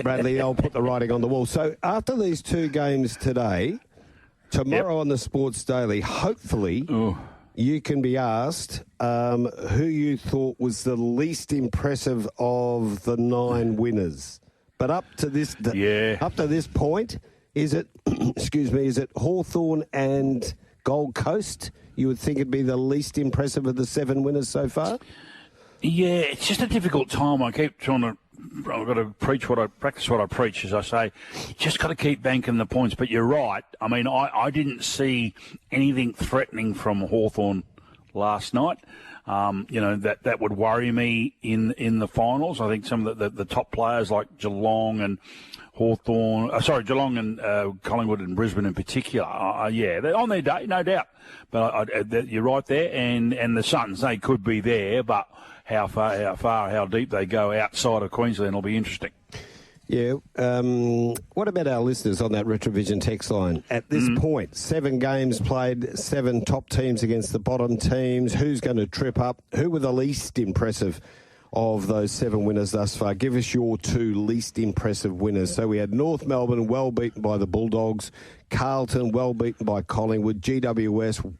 Bradley, I'll put the writing on the wall. So after these two games today, tomorrow on the Sports Daily, hopefully you can be asked who you thought was the least impressive of the 9 winners. But up to this point, is it is it Hawthorn and Gold Coast? You would think it'd be the least impressive of the 7 winners so far? Yeah, it's just a difficult time. I keep trying to. I've got to practice what I preach, as I say. You just got to keep banking the points. But you're right. I mean, I didn't see anything threatening from Hawthorn last night. That would worry me in the finals. I think some of the top players like Geelong and Geelong and Collingwood and Brisbane in particular. They're on their day, no doubt. But you're right there. And the Suns, they could be there, but how deep they go outside of Queensland will be interesting. Yeah. What about our listeners on that Retrovision text line? At this point, 7 games played, 7 top teams against the bottom teams. Who's going to trip up? Who were the least impressive of those 7 winners thus far? Give us your 2 least impressive winners. So we had North Melbourne well beaten by the Bulldogs, Carlton well beaten by Collingwood, GWS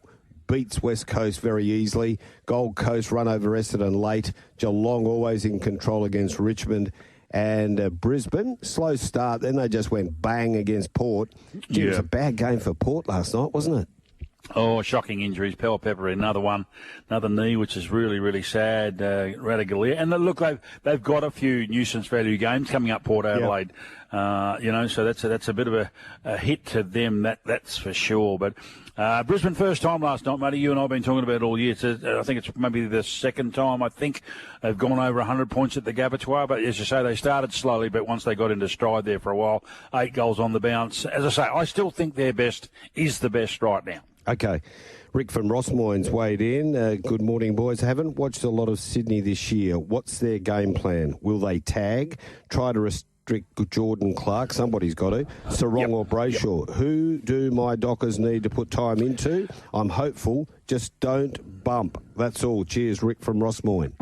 beats West Coast very easily, Gold Coast run over Essendon late, Geelong always in control against Richmond, and Brisbane, slow start, then they just went bang against Port. It was a bad game for Port last night, wasn't it? Oh, shocking injuries. Pepper, another knee, which is really, really sad. Radaglia. And look, they've got a few nuisance value games coming up, Port Adelaide. So that's a bit of a hit to them, that's for sure. But Brisbane first time last night, Matty. You and I have been talking about it all year. I think it's maybe the second time. I think they've gone over 100 points at the Gabatoir. But as you say, they started slowly, but once they got into stride there for a while, 8 goals on the bounce. As I say, I still think their best is the best right now. Okay. Rick from Rossmoyne's weighed in. Good morning, boys. I haven't watched a lot of Sydney this year. What's their game plan? Will they tag? Try to restrict Jordan Clark? Somebody's got to. Sarong or Brayshaw? Who do my Dockers need to put time into? I'm hopeful. Just don't bump. That's all. Cheers, Rick from Rossmoyne.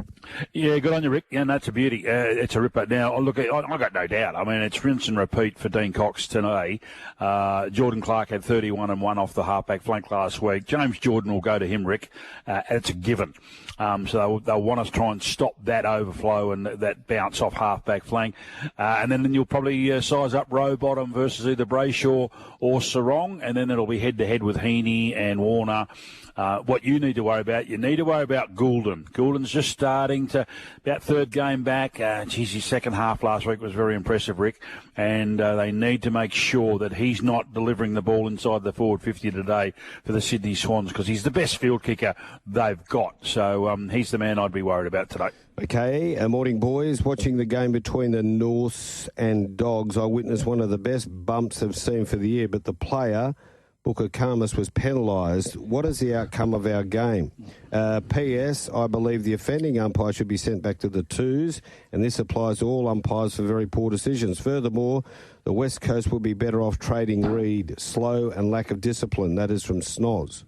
Yeah, good on you, Rick. Yeah, that's a beauty. It's a ripper. Now, look, I got no doubt. I mean, it's rinse and repeat for Dean Cox today. Jordan Clark had 31 and 1 off the halfback flank last week. James Jordan will go to him, Rick. It's a given. So they'll want us to try and stop that overflow and that bounce off halfback flank. And then you'll probably size up row bottom versus either Brayshaw or Sarong. And then it'll be head-to-head with Heaney and Warner. What you need to worry about, Goulden. Goulden's just starting to, about third game back. His second half last week was very impressive, Rick. And they need to make sure that he's not delivering the ball inside the forward 50 today for the Sydney Swans, because he's the best field kicker they've got. So he's the man I'd be worried about today. Okay, morning, boys. Watching the game between the Norths and Dogs, I witnessed one of the best bumps I've seen for the year, but the player, Booker Kamas, was penalised. What is the outcome of our game? P.S. I believe the offending umpire should be sent back to the twos, and this applies to all umpires for very poor decisions. Furthermore, the West Coast will be better off trading Reid. Slow and lack of discipline. That is from Snoz.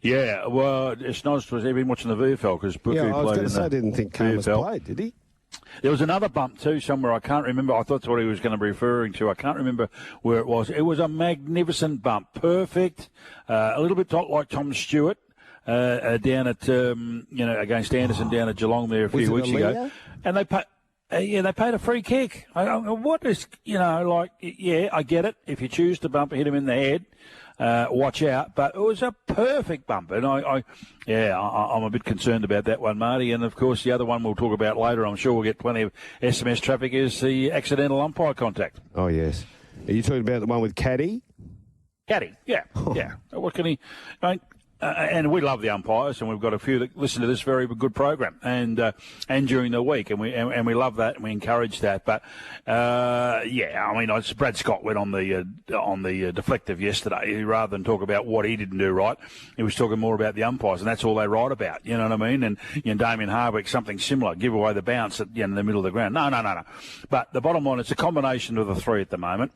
Yeah, well, Snoz was even watching the VFL because Booker played in the I was going to say, I didn't think Kamas played, did he? There was another bump too somewhere. I can't remember. I thought that's what he was going to be referring to. I can't remember where it was. It was a magnificent bump. Perfect. A little bit like Tom Stewart down at, against Anderson down at Geelong there a few weeks ago. And they paid a free kick. What is, I get it. If you choose to bump, hit him in the head. Watch out, but it was a perfect bump, and I'm a bit concerned about that one, Marty. And of course, the other one we'll talk about later. I'm sure we'll get plenty of SMS traffic. Is the accidental umpire contact? Oh yes. Are you talking about the one with Caddy? Caddy, yeah. What can he? And we love the umpires, and we've got a few that listen to this very good program, and during the week, and we love that, and we encourage that. But Brad Scott went on the deflective yesterday. Rather than talk about what he didn't do right, he was talking more about the umpires, and that's all they write about. You know what I mean? And Damien Hardwick, something similar, give away the bounce in the middle of the ground. No. But the bottom line, it's a combination of the three at the moment.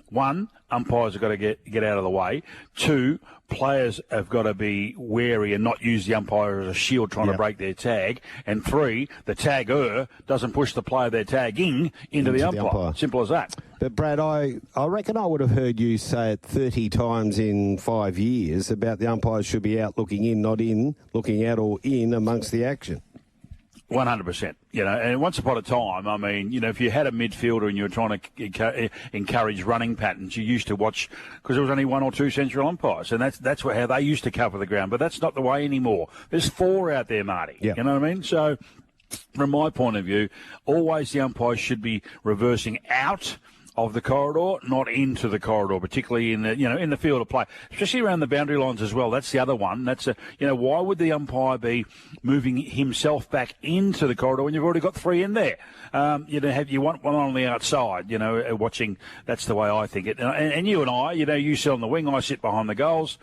One, umpires have got to get out of the way. Two, players have got to be wary and not use the umpire as a shield trying to break their tag. And three, the tagger doesn't push the player they're tagging into the umpire. Simple as that. But, Brad, I reckon I would have heard you say it 30 times in 5 years about the umpires should be out looking in, not in, looking out or in amongst the action. 100%. And once upon a time, I mean, if you had a midfielder and you were trying to encourage running patterns, you used to watch, because there was only one or two central umpires, and that's how they used to cover the ground. But that's not the way anymore. There's 4 out there, Marty. Yeah. You know what I mean? So, from my point of view, always the umpires should be reversing out of the corridor, not into the corridor, particularly in the in the field of play, especially around the boundary lines as well. That's the other one. That's why would the umpire be moving himself back into the corridor when you've already got 3 in there? You want one on the outside. Watching. That's the way I think it. And you and I, you sit on the wing, I sit behind the goals.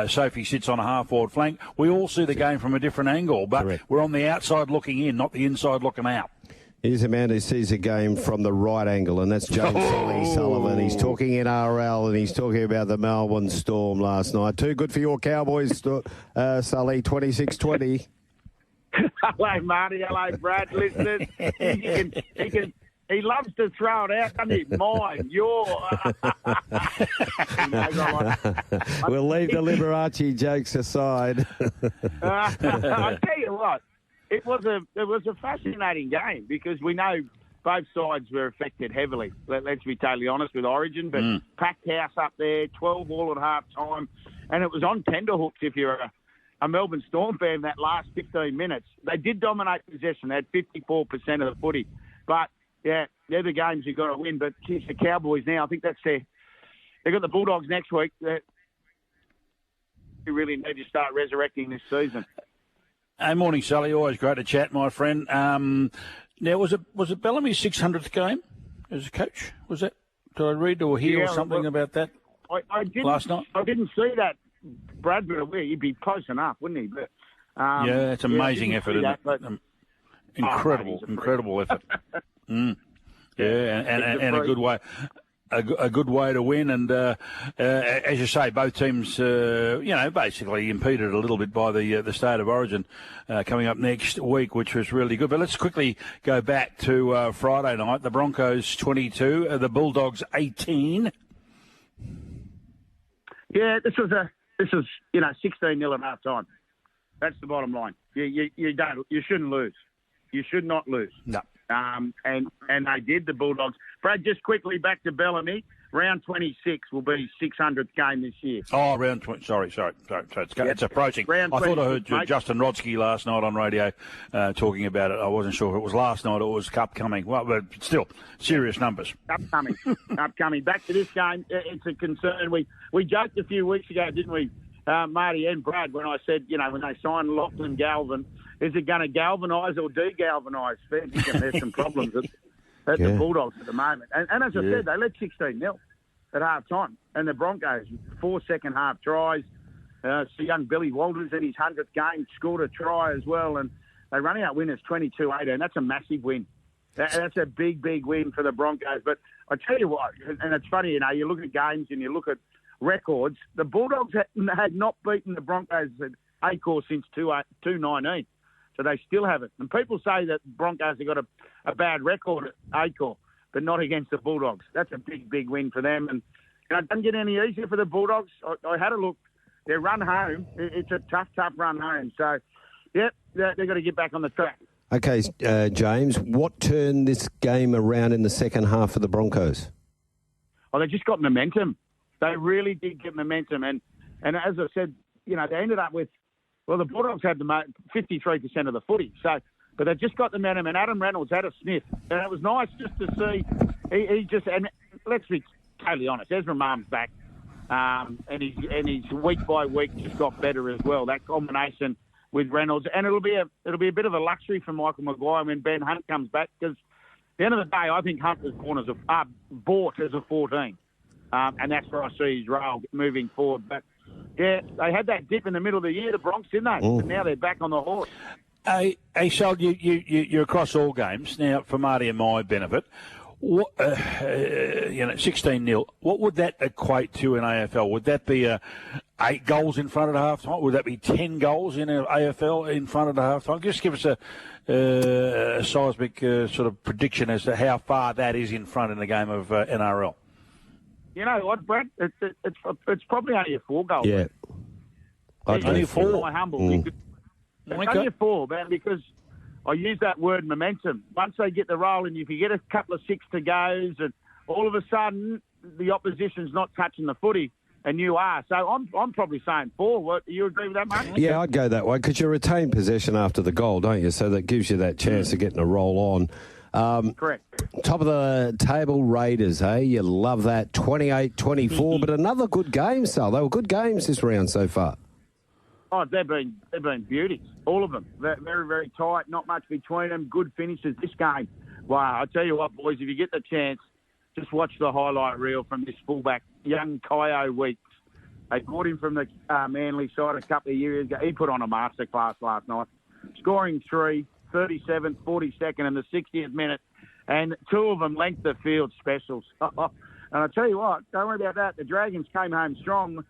Sophie sits on a half-forward flank. We all see the game from a different angle, but Correct. We're on the outside looking in, not the inside looking out. Here's a man who sees a game from the right angle, and that's James Sullivan. He's talking NRL, and he's talking about the Melbourne Storm last night. Too good for your Cowboys, Sully, 26-20. Hello, Marty. Hello, Brad. Listeners, he loves to throw it out, doesn't he? Mine, yours. We'll leave the Liberace jokes aside. I tell you what. It was a fascinating game because we know both sides were affected heavily. Let's be totally honest with Origin, but packed house up there, 12 all at half time, and it was on tenterhooks if you're a Melbourne Storm fan that last 15 minutes. They did dominate possession. They had 54% of the footy. But, yeah, they're the games you've got to win. But geez, the Cowboys now, I think that's they've got the Bulldogs next week. They really need to start resurrecting this season. Hey, morning, Sully. Always great to chat, my friend. Now, was it Bellamy's 600th game as a coach? Was that? Did I read or hear something about that I didn't, last night? I didn't see that, Brad, but he'd be close enough, wouldn't he? But it's amazing effort, isn't it? Incredible effort. Yeah, and a good way. A good way to win, and as you say, both teams, basically impeded a little bit by the state of origin coming up next week, which was really good. But let's quickly go back to Friday night. The Broncos 22, the Bulldogs 18. Yeah, this was 16-0 at half time. That's the bottom line. You shouldn't lose. You should not lose. No. And they did, the Bulldogs. Brad, just quickly back to Bellamy. Round 26 will be 600th game this year. Oh, round 20. Sorry. So it's approaching. I thought I heard Justin Rodsky last night on radio talking about it. I wasn't sure if it was last night or it was upcoming. Well, but still, serious numbers. Upcoming. Back to this game, it's a concern. We joked a few weeks ago, didn't we, Marty and Brad, when I said, when they signed Lachlan Galvin, is it going to galvanise or de-galvanise? There's some problems at the Bulldogs at the moment. And as I said, they led 16-0 at half-time. And the Broncos, 4 second-half tries. So young Billy Walters in his 100th game scored a try as well. And they run out winners 22-18. That's a massive win. That's a big, big win for the Broncos. But I tell you what, and it's funny, you look at games and you look at records, the Bulldogs had not beaten the Broncos at Acor since 2019. So they still haven't. And people say that Broncos have got a bad record at Acor, but not against the Bulldogs. That's a big, big win for them. And it doesn't get any easier for the Bulldogs. I had a look. Their run home, it's a tough run home. So, they've got to get back on the track. Okay, James, what turned this game around in the second half for the Broncos? Well, they just got momentum. They really did get momentum. And as I said, they ended up with, the Bulldogs had 53% of the footy. So, but they just got the momentum, and Adam Reynolds had a sniff. And it was nice just to see. And let's be totally honest, Ezra Marm's back. And he's week by week just got better as well. That combination with Reynolds. And it'll be a bit of a luxury for Michael Maguire when Ben Hunt comes back, because at the end of the day, I think Hunt was bought as a 14. And that's where I see his role moving forward. But, yeah, they had that dip in the middle of the year, the Bronx, didn't they? And now they're back on the horse. Hey, Sal, you're across all games. Now, for Marty and my benefit, What, 16-0. What would that equate to in AFL? Would that be 8 goals in front of the half-time? Would that be 10 goals in AFL in front of the half-time? Just give us a seismic sort of prediction as to how far that is in front in the game of NRL. You know what, Brad? It's probably only a 4 goal. Yeah. Only 4? My humble. It's only a 4, man, because I use that word momentum. Once they get the roll, and if you get a couple of 6 to goes, and all of a sudden the opposition's not touching the footy, and you are. So I'm probably saying 4. What, you agree with that, mate? Yeah, I'd go that way because you retain possession after the goal, don't you? So that gives you that chance of getting a roll on. Correct. Top of the table, Raiders, hey? You love that. 28-24, but another good game, Sal. They were good games this round so far. Oh, they've been beauties, all of them. They're very, very tight, not much between them, good finishes. This game, wow, I tell you what, boys, if you get the chance, just watch the highlight reel from this fullback, young Kyo Weeks. They brought him from the Manly side a couple of years ago. He put on a masterclass last night, scoring 3, 37th, 42nd, and the 60th minute, and 2 of them length of field specials. And I tell you what, don't worry about that. The Dragons came home strong.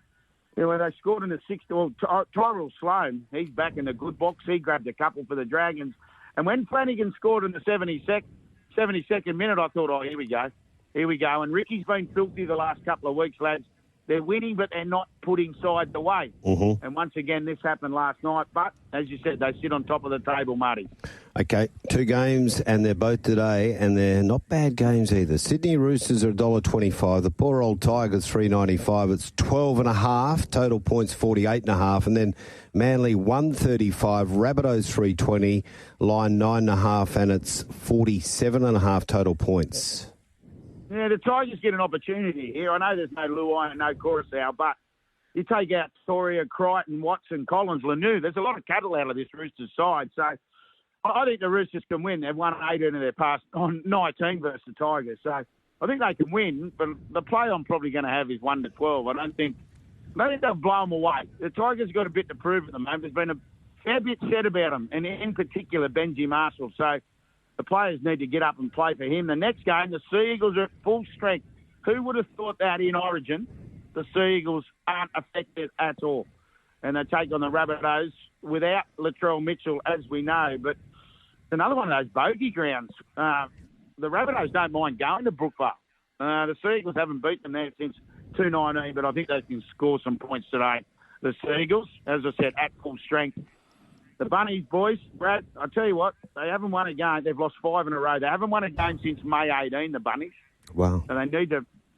When they scored in the 60th, well, Tyrell Sloan, he's back in the good box. He grabbed a couple for the Dragons. And when Flanagan scored in the 72nd minute, I thought, oh, here we go. And Ricky's been filthy the last couple of weeks, lads. They're winning, but they're not putting sides away. Mm-hmm. And once again, this happened last night. But, as you said, they sit on top of the table, Marty. Okay, 2 games, and they're both today, and they're not bad games either. Sydney Roosters are $1.25. The poor old Tigers, $3.95. It's 12.5. Total points, 48.5. And then Manly, $1.35. Rabbitohs, $3.20. Line, 9.5, and it's 47.5 total points. Yeah, the Tigers get an opportunity here. I know there's no Luai and no Coruscant, but you take out Toria, Crichton, Watson, Collins, Lanu. There's a lot of cattle out of this Roosters side. So I think the Roosters can win. They've won 18 of their past 19 versus the Tigers. So I think they can win, but the play I'm probably going to have is 1-12. I don't think they'll blow them away. The Tigers got a bit to prove at the moment. There's been a fair bit said about them, and in particular Benji Marshall. So the players need to get up and play for him. The next game, the Sea Eagles are at full strength. Who would have thought that in Origin? The Sea Eagles aren't affected at all. And they take on the Rabbitohs without Latrell Mitchell, as we know. But it's another one of those bogey grounds. The Rabbitohs don't mind going to Brookvale. The Sea Eagles haven't beaten them there since 2019, but I think they can score some points today. The Sea Eagles, as I said, at full strength. The Bunnies, boys, Brad, I tell you what, they haven't won a game. They've lost 5 in a row. They haven't won a game since May 18, the Bunnies. Wow. And they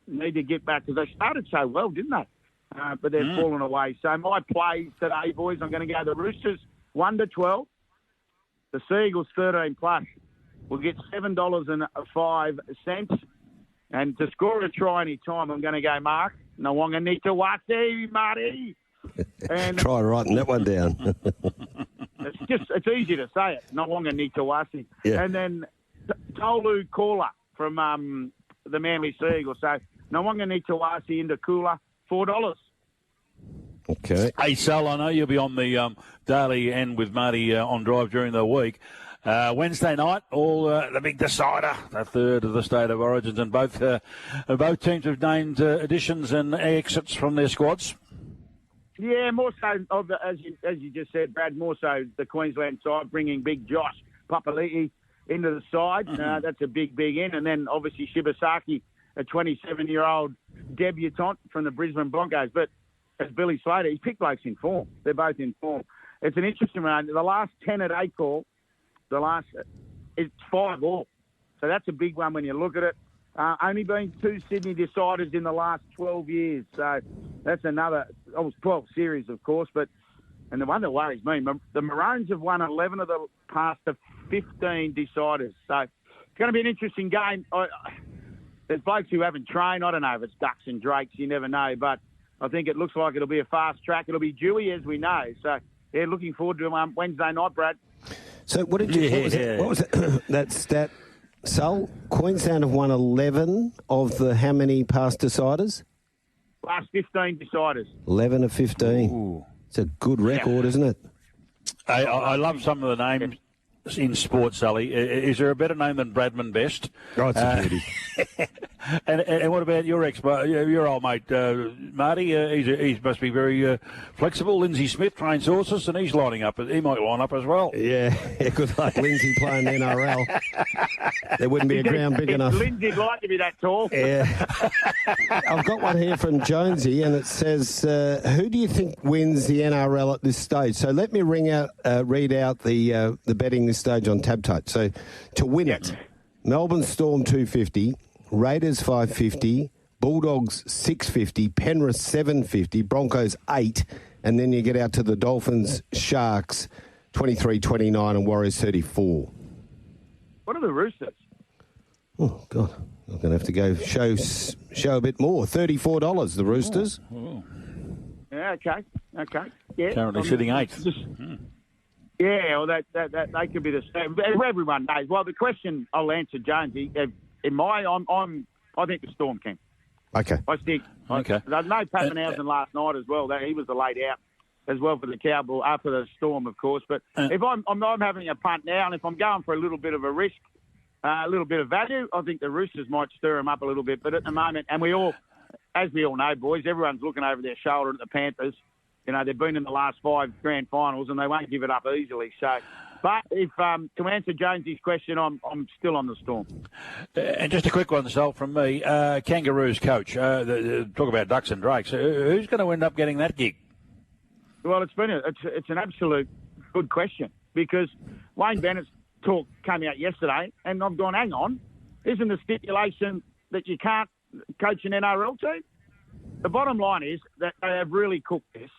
need to get back because they started so well, didn't they? But they've fallen away. So my plays today, boys, I'm going to go the Roosters 1-12. The Sea Eagles 13 plus. We'll get $7.05. And to score a try any time, I'm going to go Mark Nawonga-Nitawasi, Marty. And try writing that one down. It's easy to say it. Nawonga-Nitawasi. Yeah. And then Tolu Kula from the Manly Sea Eagles. So Nawonga-Nitawasi into Kula, $4. Okay. Hey, Sal, I know you'll be on the daily and with Marty on drive during the week. Wednesday night, all the big decider, the third of the State of Origins, and both teams have named additions and exits from their squads. Yeah, more so, as you just said, Brad, more so the Queensland side, bringing big Josh Papali'i into the side. That's a big in. And then, obviously, Shibasaki, a 27-year-old debutant from the Brisbane Broncos. But as Billy Slater, he's picked blokes in form. They're both in form. It's an interesting one. The last 10 at A-Call, it's 5-all. So that's a big one when you look at it. Only been 2 Sydney deciders in the last 12 years. So that's another, 12 series, of course. And the one that worries me, the Maroons have won 11 of the past 15 deciders. So it's going to be an interesting game. There's blokes who haven't trained. I don't know if it's Ducks and Drakes. You never know. But I think it looks like it'll be a fast track. It'll be Dewey, as we know. So, yeah, looking forward to Wednesday night, Brad. So what did you? What was it? That stat, Sul? Queensland have won 11 of the how many past deciders? Last 15 deciders. 11 of 15. Ooh. It's a good record, isn't it? I love some of the names. in sport, Sully. Is there a better name than Bradman Best? Oh, it's a beauty. And what about your your old mate, Marty? He must be very flexible. Lindsay Smith trains horses, and he's lining up. He might line up as well. Yeah, good luck, Lindsay, playing the NRL. There wouldn't be a ground big enough. Lindsay'd like to be that tall. Yeah. I've got one here from Jonesy, and it says, who do you think wins the NRL at this stage? So let me read out the betting this stage on Tab Tote. So to win it, Melbourne Storm 250, Raiders 550, Bulldogs 650, Penrith 750, Broncos 8, and then you get out to the Dolphins, Sharks 23.29 and Warriors 34. What are the Roosters? Oh God, I'm going to have to go show a bit more. $34 the Roosters. Oh. Yeah, okay. Yeah, Currently sitting 8th. Yeah, well, that they could be the same. Everyone knows. Well, the question I'll answer, Jonesy. I think the Storm can. Okay. I think. Okay. There's no Pappenhausen last night as well. He was the laid out as well for the Cowboy after the Storm, of course. But if I'm having a punt now, and if I'm going for a little bit of a risk, a little bit of value, I think the Roosters might stir them up a little bit. But at the moment, and as we all know, boys, everyone's looking over their shoulder at the Panthers. You know, they've been in the last 5 grand finals and they won't give it up easily. So, but if to answer Jonesy's question, I'm still on the Storm. And just a quick one, Sol, from me. Kangaroos coach. Talk about ducks and drakes. Who's going to end up getting that gig? Well, it's an absolute good question because Wayne Bennett's talk came out yesterday, and I've gone, hang on, isn't the stipulation that you can't coach an NRL team? The bottom line is that they have really cooked this.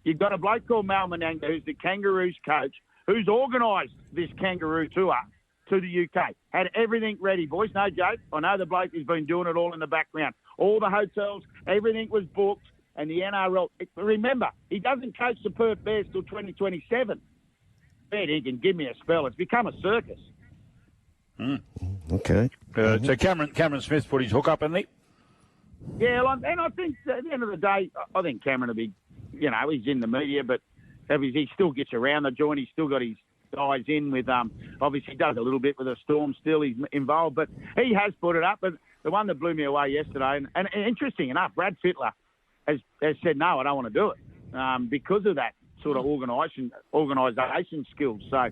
You've got a bloke called Mal Mananga, who's the Kangaroos coach, who's organised this Kangaroo tour to the UK. Had everything ready, boys. No joke. I know the bloke has been doing it all in the background. All the hotels, everything was booked, and the NRL. Remember, he doesn't coach the Perth Bears till 2027. Bet he can give me a spell. It's become a circus. Okay. So Cameron Smith put his hook up, hasn't he? Yeah, and I think at the end of the day, I think Cameron will be, he's in the media, but he still gets around the joint. He's still got his eyes in with, obviously he does a little bit with the Storm still. He's involved, but he has put it up. But the one that blew me away yesterday, and interesting enough, Brad Fittler has said, no, I don't want to do it because of that sort of organisation skills. So,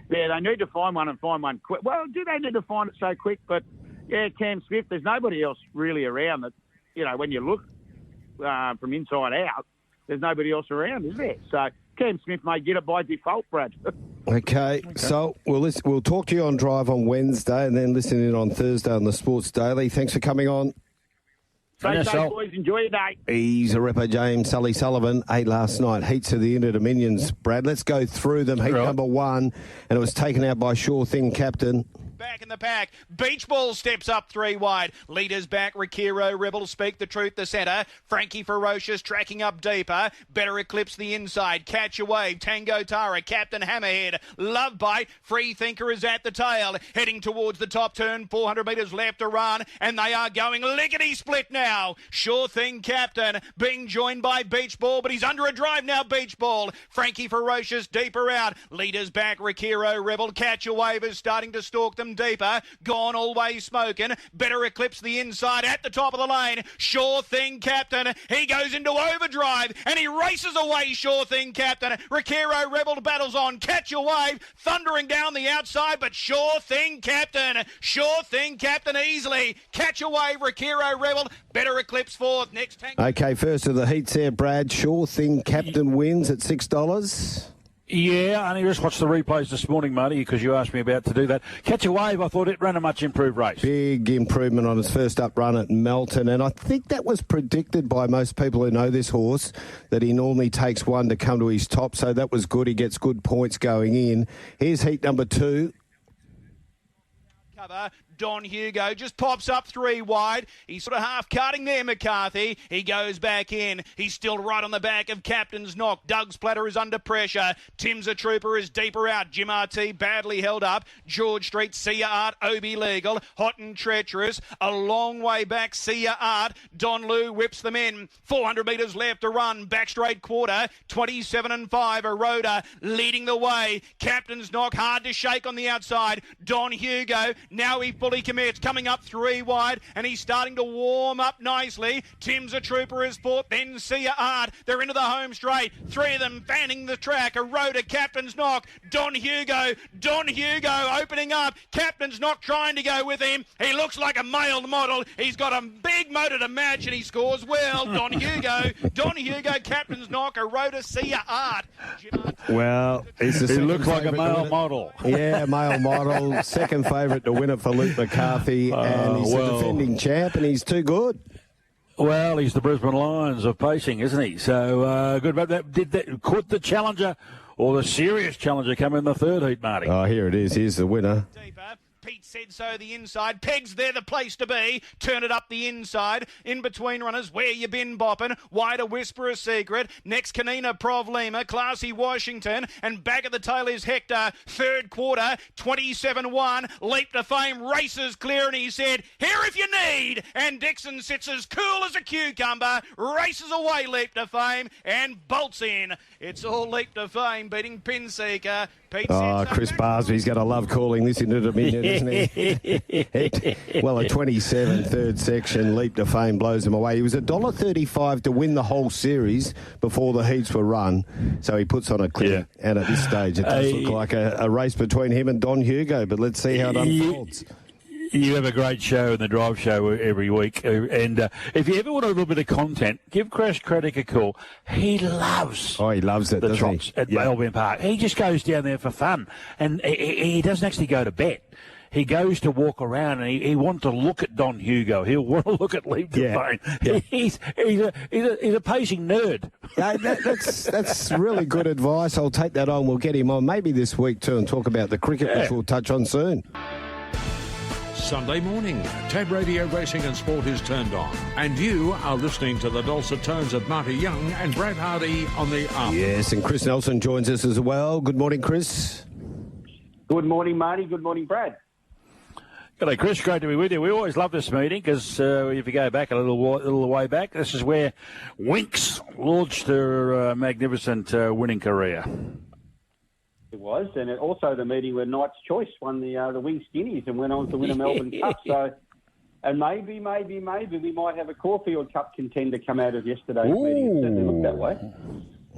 yeah, they need to find one quick. Well, do they need to find it so quick? But, yeah, Cam Smith, there's nobody else really around that, when you look from inside out, there's nobody else around, is there? So Cam Smith may get it by default, Brad. Okay. So we'll talk to you on Drive on Wednesday and then listen in on Thursday on the Sports Daily. Thanks for coming on. Stay safe, boys. Enjoy your day. He's a Repo James, Sully Sullivan, 8 last night. Heats of the Inter-Dominions, Brad. Let's go through them. Heat number 1, and it was taken out by Sure Thing captain. Back in the pack. Beach Ball steps up 3 wide. Leaders back. Rakiro Rebel Speak the Truth, the centre. Frankie Ferocious tracking up deeper. Better Eclipse the inside. Catch a Wave. Tango Tara. Captain Hammerhead. Love Bite. Free Thinker is at the tail. Heading towards the top turn. 400 metres left to run. And they are going lickety-split now. Sure Thing Captain being joined by Beach Ball. But he's under a drive now, Beach Ball. Frankie Ferocious deeper out. Leaders back. Rakiro Rebel. Catch a Wave is starting to stalk them deeper. Gone always smoking. Better Eclipse the inside at the top of the lane. Sure Thing Captain. He goes into overdrive and he races away. Sure Thing Captain. Rakiro Rebel battles on. Catch a Wave thundering down the outside, but Sure Thing Captain. Sure Thing Captain easily. Catch a Wave. Rakiro Rebel. Better Eclipse fourth. Next tank. Okay, first of the heats there, Brad. Sure Thing Captain wins at $6. Yeah, I only just watched the replays this morning, Marty, because you asked me about to do that. Catch a Wave, I thought it ran a much improved race. Big improvement on his first up run at Melton, and I think that was predicted by most people who know this horse, that he normally takes one to come to his top, so that was good. He gets good points going in. Here's heat number 2. Don Hugo just pops up 3 wide. He's sort of half cutting there, McCarthy. He goes back in. He's still right on the back of Captain's Knock. Doug's Platter is under pressure. Tim's a Trooper is deeper out. Jim RT badly held up. George Street, Sia Art, Obi Legal. Hot and Treacherous. A long way back, Sia Art. Don Lou whips them in. 400 metres left to run. Back straight quarter. 27 and 5. Eroda leading the way. Captain's Knock hard to shake on the outside. Don Hugo, now he fully commits. Coming up 3 wide, and he's starting to warm up nicely. Tim's a Trooper is fourth. Then Sia Art. They're into the home straight. 3 of them fanning the track. Eroda, Captain's Knock. Don Hugo opening up. Captain's Knock trying to go with him. He looks like a male model. He's got a big motor to match, and he scores well. Don Hugo, Captain's Knock, Eroda, Sia Art. Well, he looks like a male model. Yeah, male model. Second favourite to win it for Luke McCarthy, and he's the defending champ, and he's too good. Well, he's the Brisbane Lions of pacing, isn't he? So good about that. Could the challenger or the serious challenger come in the third heat, Marty? Oh, here it is. Here's the winner. Deeper. Pete said so, the inside. Pegs there, the place to be. Turn it up the inside. In between runners, where you been bopping. Wider Whisper a Secret. Next, Kanina Prov Lima. Classy Washington. And back at the tail is Hector. Third quarter, 27-1. Leap to Fame. Races clear, and he said, here if you need. And Dixon sits as cool as a cucumber. Races away, Leap to Fame. And bolts in. It's all Leap to Fame, beating Pinseeker. Chris Barsby's going to love calling this into Dominion, isn't he? Well, a 27 third section Leap to Fame blows him away. He was $1.35 to win the whole series before the heats were run, so he puts on a clip. Yeah. And at this stage, it does look like a race between him and Don Hugo, but let's see how it unfolds. You have a great show in the Drive Show every week. And if you ever want a little bit of content, give Crash Craddock a call. He loves he loves it, the trots at Melbourne Park. He just goes down there for fun. And he doesn't actually go to bet. He goes to walk around, and he wants to look at Don Hugo. He'll want to look at Leap to Fame. Yeah. He's a pacing nerd. Yeah, that's really good advice. I'll take that on. We'll get him on maybe this week too and talk about the cricket, which we'll touch on soon. Sunday morning, Tab Radio Racing and Sport is turned on, and you are listening to the dulcet tones of Marty Young and Brad Hardie on the arm. Yes, and Chris Nelson joins us as well. Good morning, Chris. Good morning, Marty. Good morning, Brad. G'day, Chris. Great to be with you. We always love this meeting because if you go back a little way back, this is where Winx launched her magnificent winning career. It was, and also the meeting where Knight's Choice won the Winx Guineas and went on to win a Melbourne Cup. So, and maybe we might have a Caulfield Cup contender come out of yesterday's meeting. It certainly looked that way.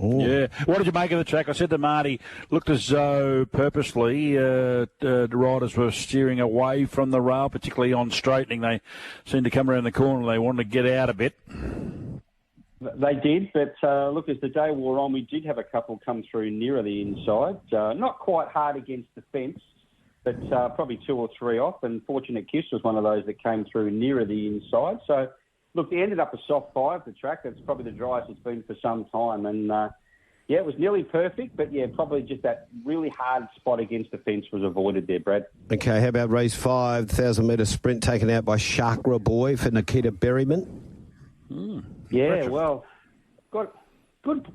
Ooh. Yeah. What did you make of the track? I said to Marty, looked as though purposely the riders were steering away from the rail, particularly on straightening. They seemed to come around the corner and they wanted to get out a bit. They did, but look, as the day wore on, we did have a couple come through nearer the inside. Not quite hard against the fence, but probably 2 or 3 off. And Fortunate Kiss was one of those that came through nearer the inside. So, look, they ended up a soft 5, the track. It's probably the driest it's been for some time. And, it was nearly perfect, but, probably just that really hard spot against the fence was avoided there, Brad. Okay, how about race 5, 1,000-metre sprint taken out by Chakra Boy for Nikita Berryman? Yeah, well, good.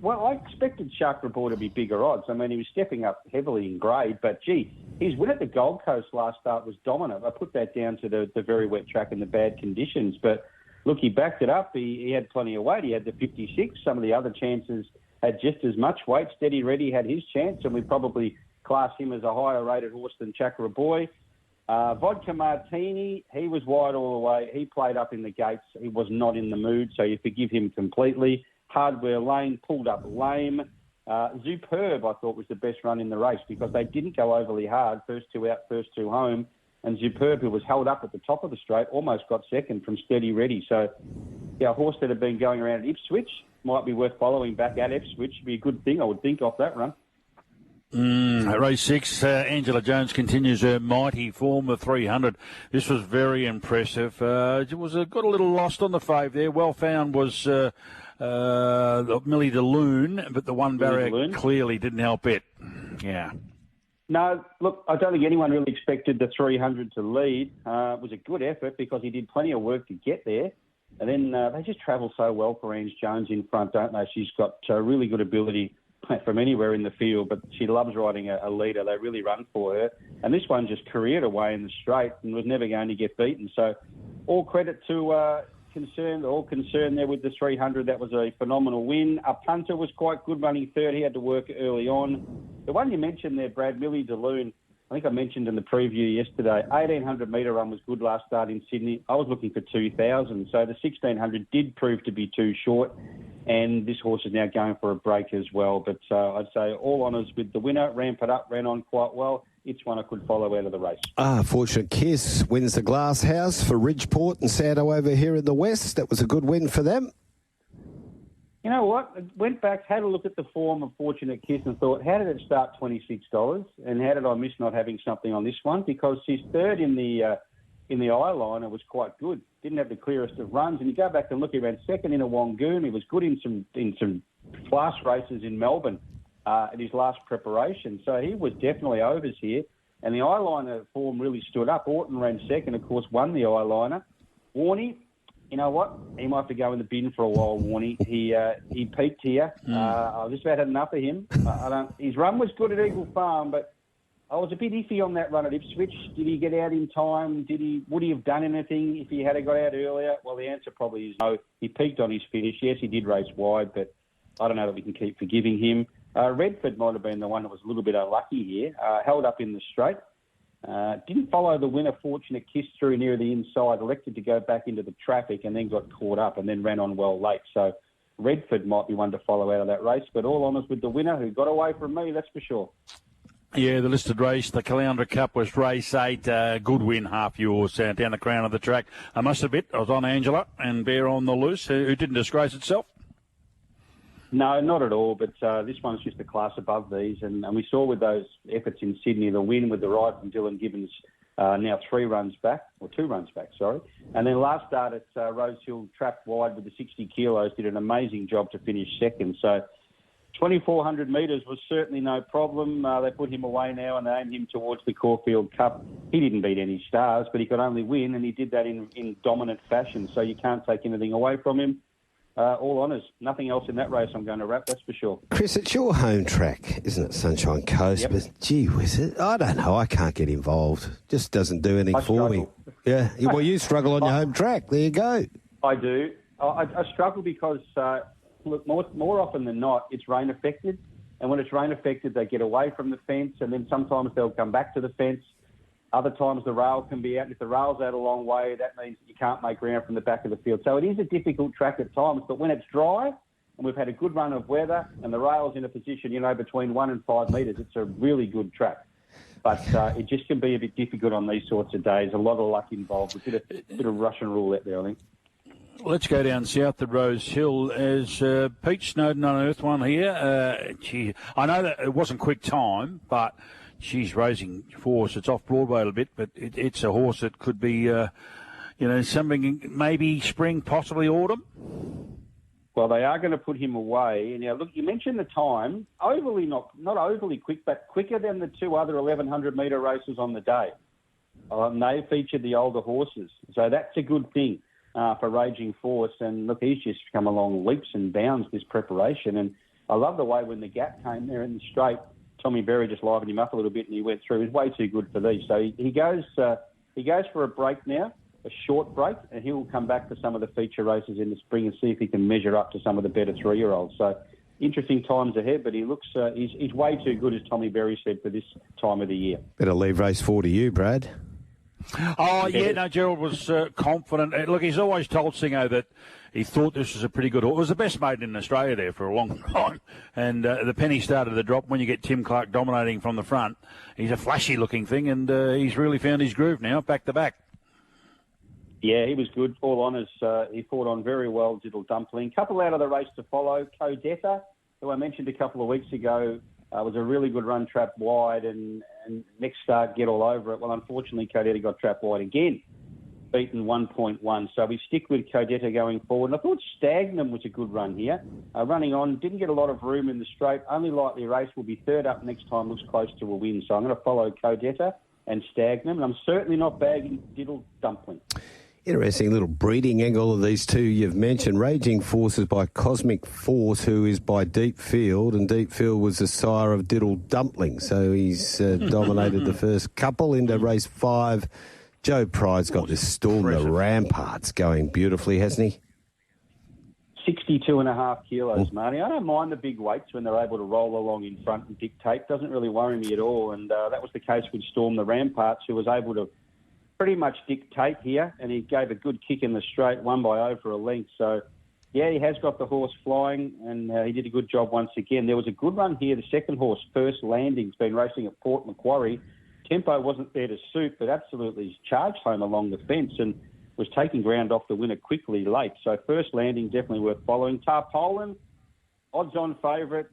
Well, I expected Chakra Boy to be bigger odds. I mean, he was stepping up heavily in grade, but, his win at the Gold Coast last start was dominant. I put that down to the very wet track and the bad conditions. But, look, he backed it up. He had plenty of weight. He had the 56. Some of the other chances had just as much weight. Steady Ready had his chance, and we probably class him as a higher-rated horse than Chakra Boy. Vodka Martini, he was wide all the way. He played up in the gates. He was not in the mood, so you forgive him completely. Hardware Lane pulled up lame. Superb, I thought, was the best run in the race because they didn't go overly hard. First 2 out, first 2 home. And Superb, who was held up at the top of the straight, almost got second from Steady Ready. So, a horse that had been going around at Ipswich might be worth following back at Ipswich. Be a good thing, I would think, off that run. Race 6, Angela Jones continues her mighty form of 300. This was very impressive. It was got a little lost on the fave there. Well found was Millie de Loon, but the one barrier clearly didn't help it. Yeah. No, look, I don't think anyone really expected the 300 to lead. It was a good effort because he did plenty of work to get there. And then they just travel so well for Ange Jones in front, don't they? She's got really good ability from anywhere in the field, but she loves riding a leader. They really run for her. And this one just careered away in the straight and was never going to get beaten. So all credit to concerned there with the 300. That was a phenomenal win. A punter was quite good running third. He had to work early on. The one you mentioned there, Brad, Millie DeLune, I think I mentioned in the preview yesterday, 1,800-metre run was good last start in Sydney. I was looking for 2,000. So the 1,600 did prove to be too short. And this horse is now going for a break as well. But I'd say all honours with the winner. Ramp it up, ran on quite well. It's one I could follow out of the race. Fortunate Kiss wins the Glass House for Ridgeport and Sado over here in the West. That was a good win for them. You know what? I went back, had a look at the form of Fortunate Kiss and thought, how did it start $26? And how did I miss not having something on this one? Because his third in the eye liner was quite good. Didn't have the clearest of runs. And you go back and look, he ran second in a Wangoon. He was good in some class races in Melbourne at his last preparation. So he was definitely overs here. And the eye liner form really stood up. Orton ran second, of course, won the eye liner. Warney, you know what? He might have to go in the bin for a while, Warney. He peaked here. I just about had enough of him. His run was good at Eagle Farm, but I was a bit iffy on that run at Ipswich. Did he get out in time? Would he have done anything if he had got out earlier? Well, the answer probably is no. He peaked on his finish. Yes, he did race wide, but I don't know that we can keep forgiving him. Redford might have been the one that was a little bit unlucky here. Held up in the straight. Didn't follow the winner, Fortunate Kiss, through near the inside. Elected to go back into the traffic and then got caught up and then ran on well late. So Redford might be one to follow out of that race. But all honours with the winner, who got away from me, that's for sure. Yeah, the listed race, the Caloundra Cup, was race 8. Good win, half yours, down the crown of the track. I must admit, I was on Angela and Bear on the Loose, who didn't disgrace itself. No, not at all, but this one's just a class above these. And we saw with those efforts in Sydney, the win with the ride from Dylan Gibbons, now 2 runs back. And then last start at Rose Hill, trapped wide with the 60 kilos, did an amazing job to finish second. So 2,400 metres was certainly no problem. They put him away now and they aimed him towards the Caulfield Cup. He didn't beat any stars, but he could only win, and he did that in dominant fashion. So you can't take anything away from him. All honours. Nothing else in that race I'm going to wrap, that's for sure. Chris, it's your home track, isn't it, Sunshine Coast? Yep. But gee whiz, I don't know. I can't get involved. Just doesn't do anything for me. Yeah. Well, you struggle on your home track. There you go. I do. I struggle because, look, more often than not, it's rain affected. And when it's rain affected, they get away from the fence, and then sometimes they'll come back to the fence. Other times the rail can be out. If the rail's out a long way, that means you can't make ground from the back of the field. So it is a difficult track at times, but when it's dry and we've had a good run of weather and the rail's in a position, between 1 and 5 metres, it's a really good track. But it just can be a bit difficult on these sorts of days. A lot of luck involved. A bit of Russian roulette there, I think. Let's go down south to Rose Hill. As Pete Snowden unearthed one here. I know that it wasn't quick time, but she's raising force. It's off Broadway a little bit, but it's a horse that could be, something maybe spring, possibly autumn. Well, they are going to put him away. Now, look, you mentioned the time. Not overly quick, but quicker than the 2 other 1,100-metre races on the day. They featured the older horses. So that's a good thing for Raging Force. And, look, he's just come along leaps and bounds this preparation. And I love the way when the gap came there in the straight, Tommy Berry just livened him up a little bit and he went through. He was way too good for these. So he goes for a break now, a short break, and he'll come back for some of the feature races in the spring and see if he can measure up to some of the better 3-year-olds. So interesting times ahead, but he looks he's way too good, as Tommy Berry said, for this time of the year. Better leave race 4 to you, Brad. Oh, yeah, no, Gerald was confident. Look, he's always told Singo that he thought this was a pretty good horse. It was the best maiden in Australia there for a long time. And the penny started to drop when you get Tim Clark dominating from the front. He's a flashy-looking thing, and he's really found his groove now, back to back. Yeah, he was good. All honours. He fought on very well, Diddle Dumpling. Couple out of the race to follow. Codetta, who I mentioned a couple of weeks ago, was a really good run, trapped wide, and next start, get all over it. Well, unfortunately, Codetta got trapped wide again. beaten 1.1. So we stick with Codetta going forward. And I thought Stagnum was a good run here. Running on, didn't get a lot of room in the straight. Only lightly raced, will be third up next time, looks close to a win. So I'm going to follow Codetta and Stagnum. And I'm certainly not bagging Diddle Dumpling. Interesting little breeding angle of these two you've mentioned. Raging Forces by Cosmic Force, who is by Deep Field, and Deep Field was the sire of Diddle Dumpling. So he's dominated the first couple into race 5. Joe Pride's got this Storm the Ramparts going beautifully, hasn't he? 62.5 kilos, Marty. I don't mind the big weights when they're able to roll along in front and dictate. Doesn't really worry me at all. And that was the case with Storm the Ramparts, who was able to pretty much dictate here, and he gave a good kick in the straight, won by over a length. So, yeah, he has got the horse flying, and he did a good job once again. There was a good run here. The second horse, First Landing's been racing at Port Macquarie. Tempo wasn't there to suit, but absolutely charged home along the fence and was taking ground off the winner quickly late. So First Landing definitely worth following. Tarpaulin, odds-on favourite.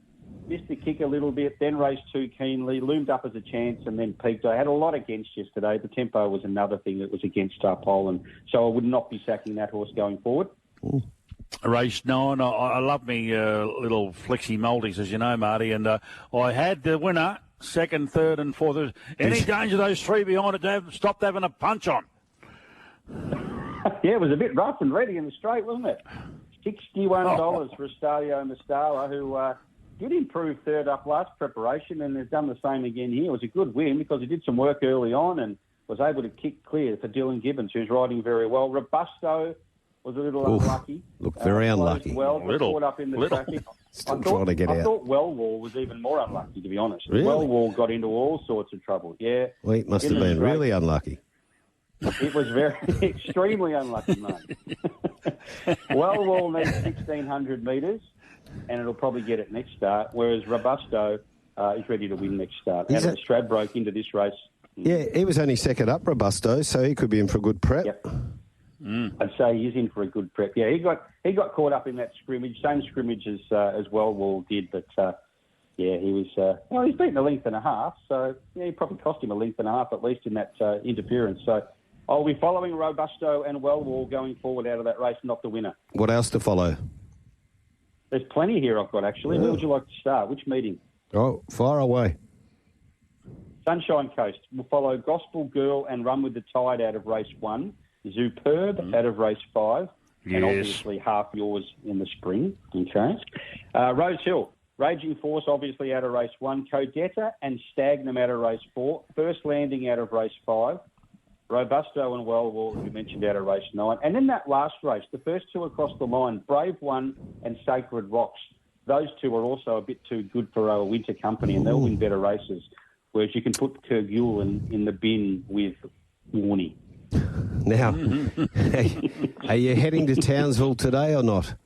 Missed the kick a little bit, then raced too keenly, loomed up as a chance, and then peaked. I had a lot against yesterday. The tempo was another thing that was against Tarpaulin, so I would not be sacking that horse going forward. Race 9, I love me little flexi multis, as you know, Marty, and I had the winner, second, third and fourth. Any danger those three behind it to have stopped having a punch on? Yeah, it was a bit rough and ready in the straight, wasn't it? $61 for Estalio Mastala, who did improve third up last preparation and has done the same again here. It was a good win because he did some work early on and was able to kick clear for Dylan Gibbons, who's riding very well. Robusto was a little unlucky. Looked very unlucky. Well, caught up in the traffic. Still trying to get out. I thought Wellwall was even more unlucky, to be honest. Really? Wellwall got into all sorts of trouble. Yeah. Well, he must have been really unlucky. It was very extremely unlucky, mate. Wellwall needs 1,600 metres, and it'll probably get it next start, whereas Robusto is ready to win next start. Adam Stradbroke into this race. Yeah, he was only second up, Robusto, so he could be in for a good prep. Yep. I'd say he's in for a good prep. Yeah, he got caught up in that scrimmage, same scrimmage as Wellwall did, but yeah, he was. Well, he's beaten a length and a half, so yeah, he probably cost him a length and a half at least in that interference. So I'll be following Robusto and Wellwall going forward out of that race, not the winner. What else to follow? There's plenty here I've got, actually. Where would you like to start? Which meeting? Oh, far away. Sunshine Coast. We'll follow Gospel Girl and Run with the Tide out of race 1. Superb out of race 5. Yes. And obviously half yours in the spring. Okay. Rose Hill. Raging Force, obviously, out of race 1. Codetta and Stagnum out of race 4. First Landing out of race 5. Robusto and Wellwall, as we mentioned, out of race 9. And then that last race, the first two across the line, Brave One and Sacred Rocks. Those two are also a bit too good for our winter company, and they'll win better races. Whereas you can put Kerguelen in the bin with Warney. Now, are you heading to Townsville today or not?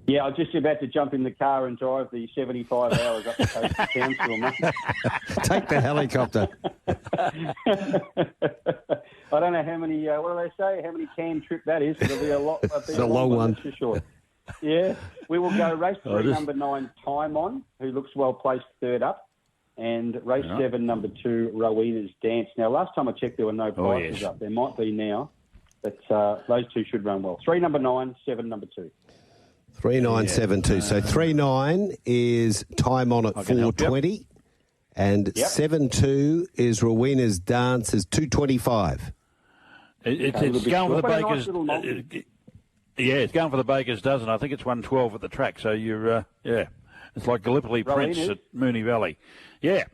Yeah, I was just about to jump in the car and drive the 75 hours up the coast to Townsville, mate. Take the helicopter. I don't know how many, what do they say, how many can trip that is. It'll be a lot. It's a long one. For sure. Yeah, we will go race 3, number 9, Time On, who looks well placed third up, and race 7, number 2, Rowena's Dance. Now, last time I checked, there were no prices up. There might be now, but those two should run well. 3, number 9, 7, number 2. 3972. So 39 is Time On at 420, and 72 is Rowena's Dance is 225. It's going for the Bakers. Yeah, it's going for the Bakers dozen. I think it's 112 at the track. So you're, it's like Gallipoli Prince at Moonee Valley. Yeah.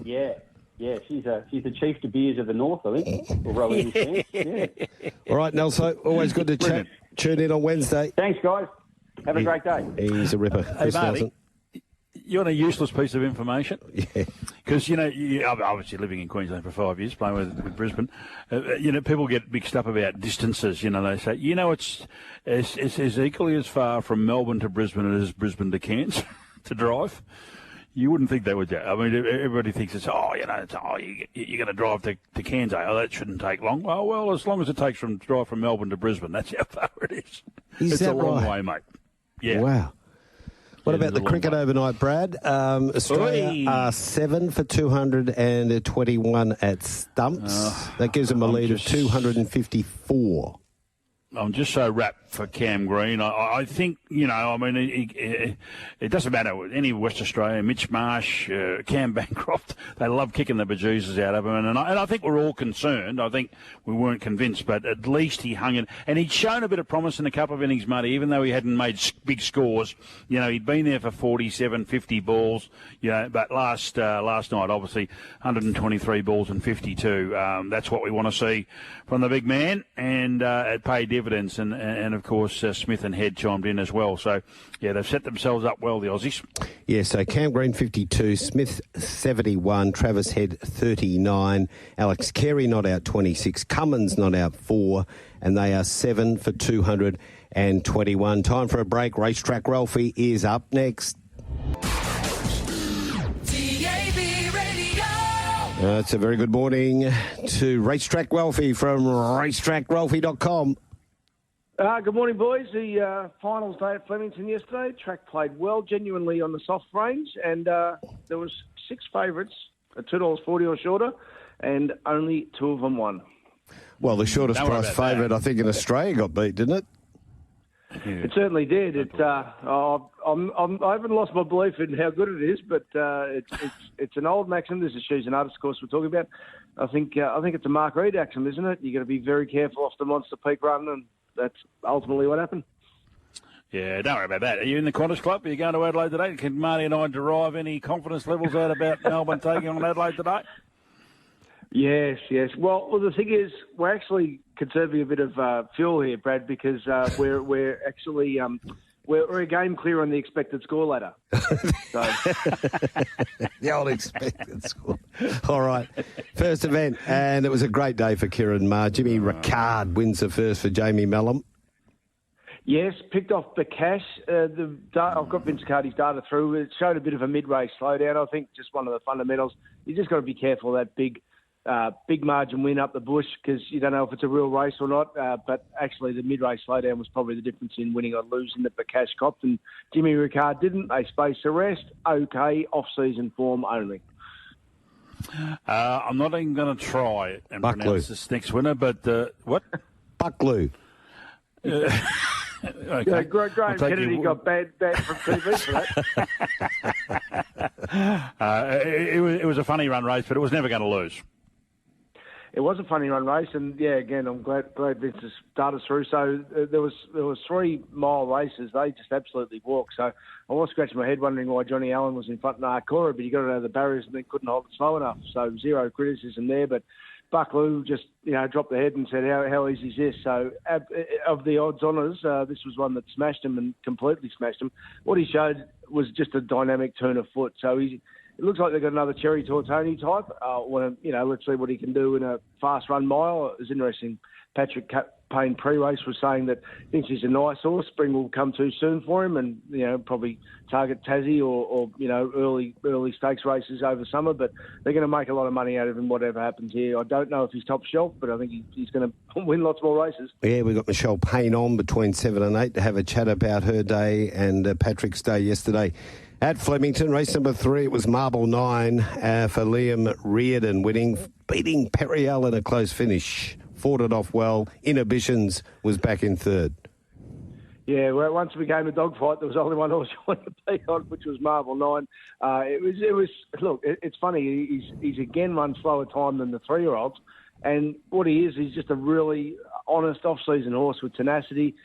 Yeah. Yeah, she's the Chief De Beers of the North, I think. All right, Nelson. Always good to chat. Tune in on Wednesday. Thanks, guys. Have a great day. He's a ripper. Hey, Marty, you want a useless piece of information? Yeah. Because, you're obviously living in Queensland for 5 years, playing with Brisbane. People get mixed up about distances. They say, it's equally as far from Melbourne to Brisbane as Brisbane to Cairns to drive. You wouldn't think they would. I mean, everybody thinks you're going to drive to Cairns. Oh, that shouldn't take long. Oh, well, as long as it takes drive from Melbourne to Brisbane, that's how far it is. It's a long way, mate. Yeah. Wow. What about the cricket overnight, Brad? Australia are 7 for 221 at stumps. That gives them a lead of 254. I'm just so wrapped for Cam Green. I think, it doesn't matter. Any West Australia, Mitch Marsh, Cam Bancroft, they love kicking the bejesus out of him. And I think we're all concerned. I think we weren't convinced, but at least he hung in. And he'd shown a bit of promise in a couple of innings, Muddy, even though he hadn't made big scores. He'd been there for 47, 50 balls. But last night, obviously, 123 balls and 52. That's what we want to see from the big man. And it paid dividends. And of course, Smith and Head chimed in as well. So, they've set themselves up well, the Aussies. Yeah, so Cam Green 52, Smith 71, Travis Head 39, Alex Carey not out 26, Cummins not out 4, and they are 7 for 221. Time for a break. Racetrack Ralphy is up next. It's a very good morning to Racetrack Ralphy from racetrackralphy.com. Good morning, boys. The finals day at Flemington yesterday. Track played well, genuinely on the soft range, and there was 6 favourites at $2.40 or shorter, and only 2 of them won. Well, the shortest price favourite, I think, in Australia got beat, didn't it? Yeah. It certainly did. I haven't lost my belief in how good it is, but it's an old maxim. This is Shoes and Artists, of course, we're talking about. I think it's a Mark Reed axiom, isn't it? You've got to be very careful off the Monster Peak run, and that's ultimately what happened. Yeah, don't worry about that. Are you in the Qantas Club? Are you going to Adelaide today? Can Marty and I derive any confidence levels out about Melbourne taking on Adelaide today? Yes. Well, the thing is, we're actually conserving a bit of fuel here, Brad, because we're actually we're a game clear on the expected score ladder. So. The old expected score. All right. First event, and it was a great day for Kieran Maher. Jimmy Ricard wins the first for Jamie Mellum. Yes, picked off the cash. I've got Vince Cardi's data through. It showed a bit of a mid-race slowdown. I think just one of the fundamentals. You just got to be careful of that big margin win up the bush, because you don't know if it's a real race or not. But actually, the mid-race slowdown was probably the difference in winning or losing that Bakash copped. And Jimmy Ricard didn't. They spaced the rest. Okay, off-season form only. I'm not even going to try and pronounce this next winner, but what? Buckloo. Okay. Graham Kennedy got bad from TV for that. It was a funny run race, but it was never going to lose. It was a funny run race, and again, I'm glad Vince has started through. So there was 3 mile races. They just absolutely walked. So I was scratching my head wondering why Johnny Allen was in front of Narcora, but he got it over the barriers and then couldn't hold it slow enough. So 0 criticism there, but Buckloo just dropped the head and said, how easy is this? So of the odds honours, this was one that smashed him and completely smashed him. What he showed was just a dynamic turn of foot. So it looks like they've got another Cherry Tortoni type. Let's see what he can do in a fast run mile. It was interesting. Patrick Payne pre-race was saying that thinks he's a nice horse. Spring will come too soon for him, and probably target Tassie or early stakes races over summer. But they're going to make a lot of money out of him, whatever happens here. I don't know if he's top shelf, but I think he's going to win lots more races. Yeah, we got Michelle Payne on between 7 and 8 to have a chat about her day and Patrick's day yesterday. At Flemington, race number 3, it was Marble 9 for Liam Reardon winning, beating Periel in a close finish. Fought it off well. Inhibitions was back in 3rd. Yeah, well, once it became a dogfight, there was only one horse you wanted to be on, which was Marble 9. It was. Look, it's funny. He's again run slower time than the 3-year-olds, and what he is, he's just a really honest off-season horse with tenacity.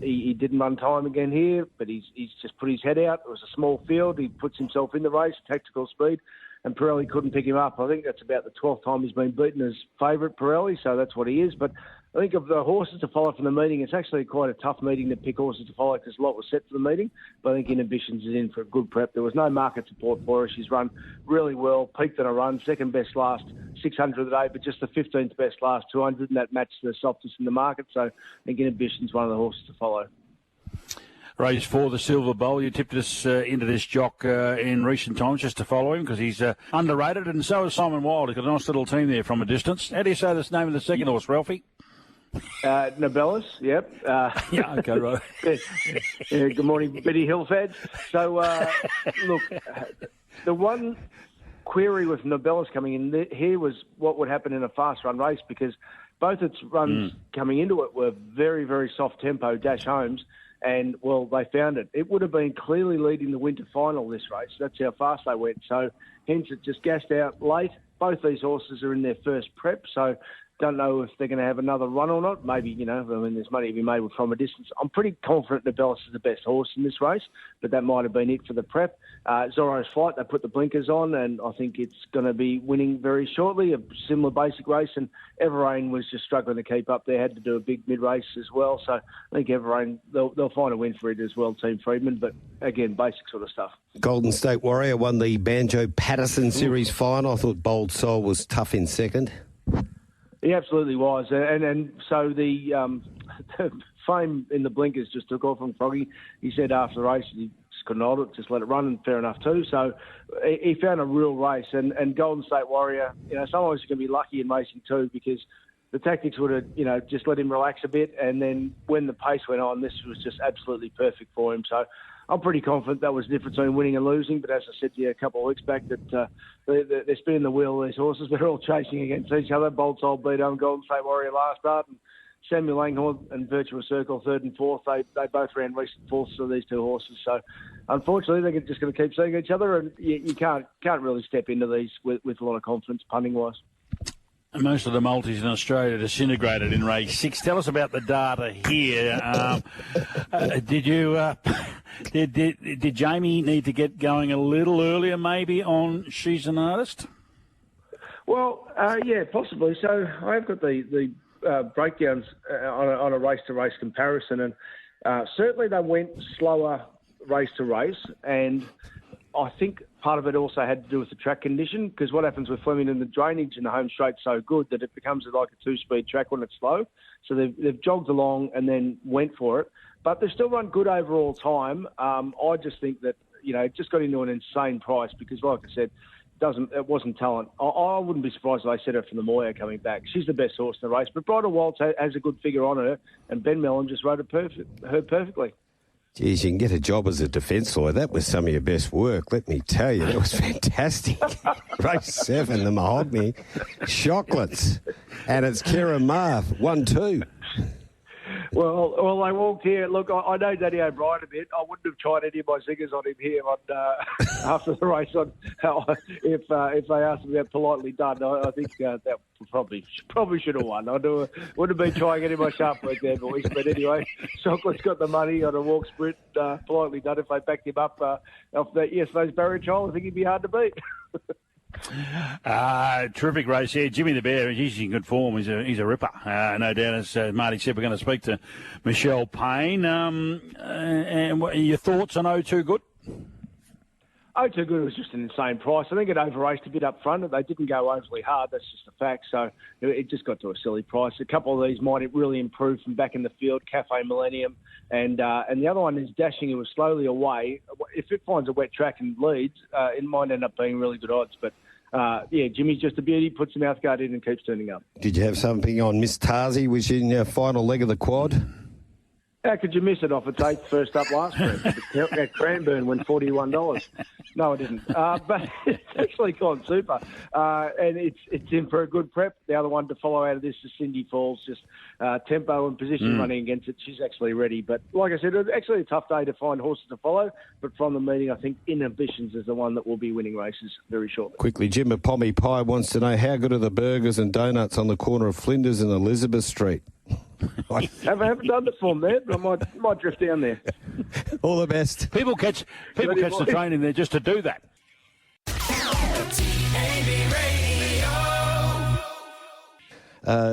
He didn't run time again here, but he's just put his head out. It was a small field. He puts himself in the race, tactical speed, and Pirelli couldn't pick him up. I think that's about the 12th time he's been beaten as favourite, Pirelli, so that's what he is. But I think of the horses to follow from the meeting, it's actually quite a tough meeting to pick horses to follow because a lot was set for the meeting. But I think Inhibitions is in for a good prep. There was no market support for her. She's run really well, peaked on a run, second best last 600 of the day, but just the 15th best last 200, and that matched the softest in the market. So I think Inhibitions is one of the horses to follow. Race 4, the Silver Bowl. You tipped us into this jock in recent times just to follow him because he's underrated, and so is Simon Wilde. He's got a nice little team there from a distance. How do you say this name of the second horse, Ralphy? Nobellis, yep. Yeah, okay, right. Good morning, Betty Hill fans. So, look, the one query with Nobellis coming in here was what would happen in a fast run race, because both its runs coming into it were very, very soft tempo dash homes, and, well, they found it. It would have been clearly leading the winter final this race. That's how fast they went. So, hence, it just gassed out late. Both these horses are in their first prep, so don't know if they're going to have another run or not. Maybe, there's money to be made from a distance. I'm pretty confident Nobellis is the best horse in this race, but that might have been it for the prep. Zorro's Flight, they put the blinkers on, and I think it's going to be winning very shortly. A similar basic race, and Everrain was just struggling to keep up. They had to do a big mid-race as well, so I think Everrain, they'll find a win for it as well, Team Friedman, but again, basic sort of stuff. Golden State Warrior won the Banjo Patterson Series final. I thought Bold Soul was tough in second. He absolutely was, and so the fame in the blinkers just took off from Froggy. He said after the race he just couldn't hold it, just let it run, and fair enough too. So he found a real race, and Golden State Warrior, sometimes you can be lucky in racing too, because the tactics would have, just let him relax a bit, and then when the pace went on, this was just absolutely perfect for him. So I'm pretty confident that was the difference between winning and losing. But as I said to you a couple of weeks back, that they're spinning the wheel, these horses. They're all chasing against each other. Bold Soul beat on Golden State Warrior last start, and Samuel Langhorne and Virtuous Circle third and fourth. They both ran recent fourths of these two horses. So unfortunately, they're just going to keep seeing each other, and you can't really step into these with a lot of confidence punting-wise. Most of the multis in Australia disintegrated in race 6. Tell us about the data here. Did Jamie need to get going a little earlier, maybe, on She's an Artist? Well, yeah, possibly. So I've got the breakdowns on a race-to-race comparison, and certainly they went slower race-to-race, and I think part of it also had to do with the track condition, because what happens with Flemington, the drainage in the home straight's so good that it becomes like a two-speed track when it's slow. So they've jogged along and then went for it. But they've still run good overall time. I just think that, it just got into an insane price because, like I said, it wasn't talent. I wouldn't be surprised if they set her from the Moya coming back. She's the best horse in the race. But Bridal Waltz has a good figure on her, and Ben Mellon just rode her perfectly. Geez, you can get a job as a defence lawyer. That was some of your best work, let me tell you. That was fantastic. Race 7, the Mahogany, chocolates. And it's Kieran Marth, 1-2. Well, they walked here. Look, I know Danny O'Brien a bit. I wouldn't have tried any of my zingers on him here after the race. If they asked me that politely done, I think that probably should have won. I wouldn't have been trying any of my sharp work there, boys. But anyway, Chocolate's got the money on a walk sprint. Politely done. If they backed him up off yesterday's barrier trial, I think he'd be hard to beat. Terrific race here. Jimmy the Bear, he's in good form. He's a ripper. No doubt, as Marty said, we're going to speak to Michelle Payne. And your thoughts on O2 Good? O2 Good was just an insane price. I think it over-raced a bit up front. They didn't go overly hard. That's just a fact. So it just got to a silly price. A couple of these might really improve from back in the field. Cafe Millennium. And the other one is Dashing, who was slowly away. If it finds a wet track and leads, it might end up being really good odds. But Jimmy's just a beauty, puts the mouthguard in and keeps turning up. Did you have something on Miss Tarzi, which is in your final leg of the quad? How could you miss it off its 8th first up last week? At Cranbourne won $41. No, I didn't. But it's actually gone super. And it's in for a good prep. The other one to follow out of this is Cindy Falls, just tempo and position running against it. She's actually ready. But like I said, it's actually a tough day to find horses to follow. But from the meeting, I think Inhibitions is the one that will be winning races very shortly. Quickly, Jim at Pommy Pie wants to know, how good are the burgers and donuts on the corner of Flinders and Elizabeth Street? I haven't done the form there, but I might drift down there. All the best. People catch the train in there just to do that.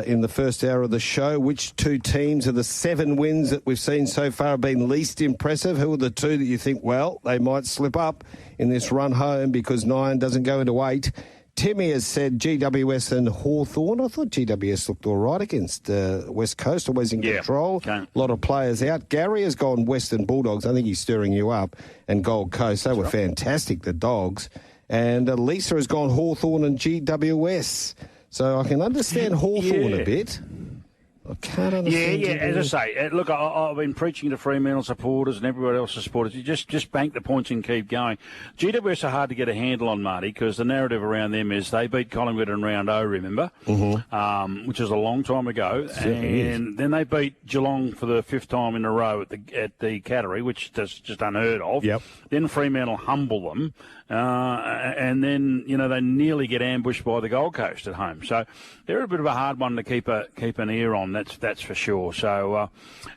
In the first hour of the show, which two teams of the 7 wins that we've seen so far have been least impressive? Who are the two that you think, well, they might slip up in this run home because 9 doesn't go into 8? Timmy has said GWS and Hawthorn. I thought GWS looked all right against West Coast, always in control. A lot of players out. Gary has gone Western Bulldogs. I think he's stirring you up. And Gold Coast, they were fantastic, the Dogs. And Lisa has gone Hawthorn and GWS. So I can understand Hawthorn a bit. I can't understand. Yeah. As I say, look, I've been preaching to Fremantle supporters and everybody else's supporters. You just bank the points and keep going. GWS are hard to get a handle on, Marty, because the narrative around them is they beat Collingwood in round 0, remember? Mm-hmm. Which is a long time ago. And then they beat Geelong for the 5th time in a row at the Cattery, which is just unheard of. Yep. Then Fremantle humble them. And then, they nearly get ambushed by the Gold Coast at home. So they're a bit of a hard one to keep an ear on, that's for sure. So,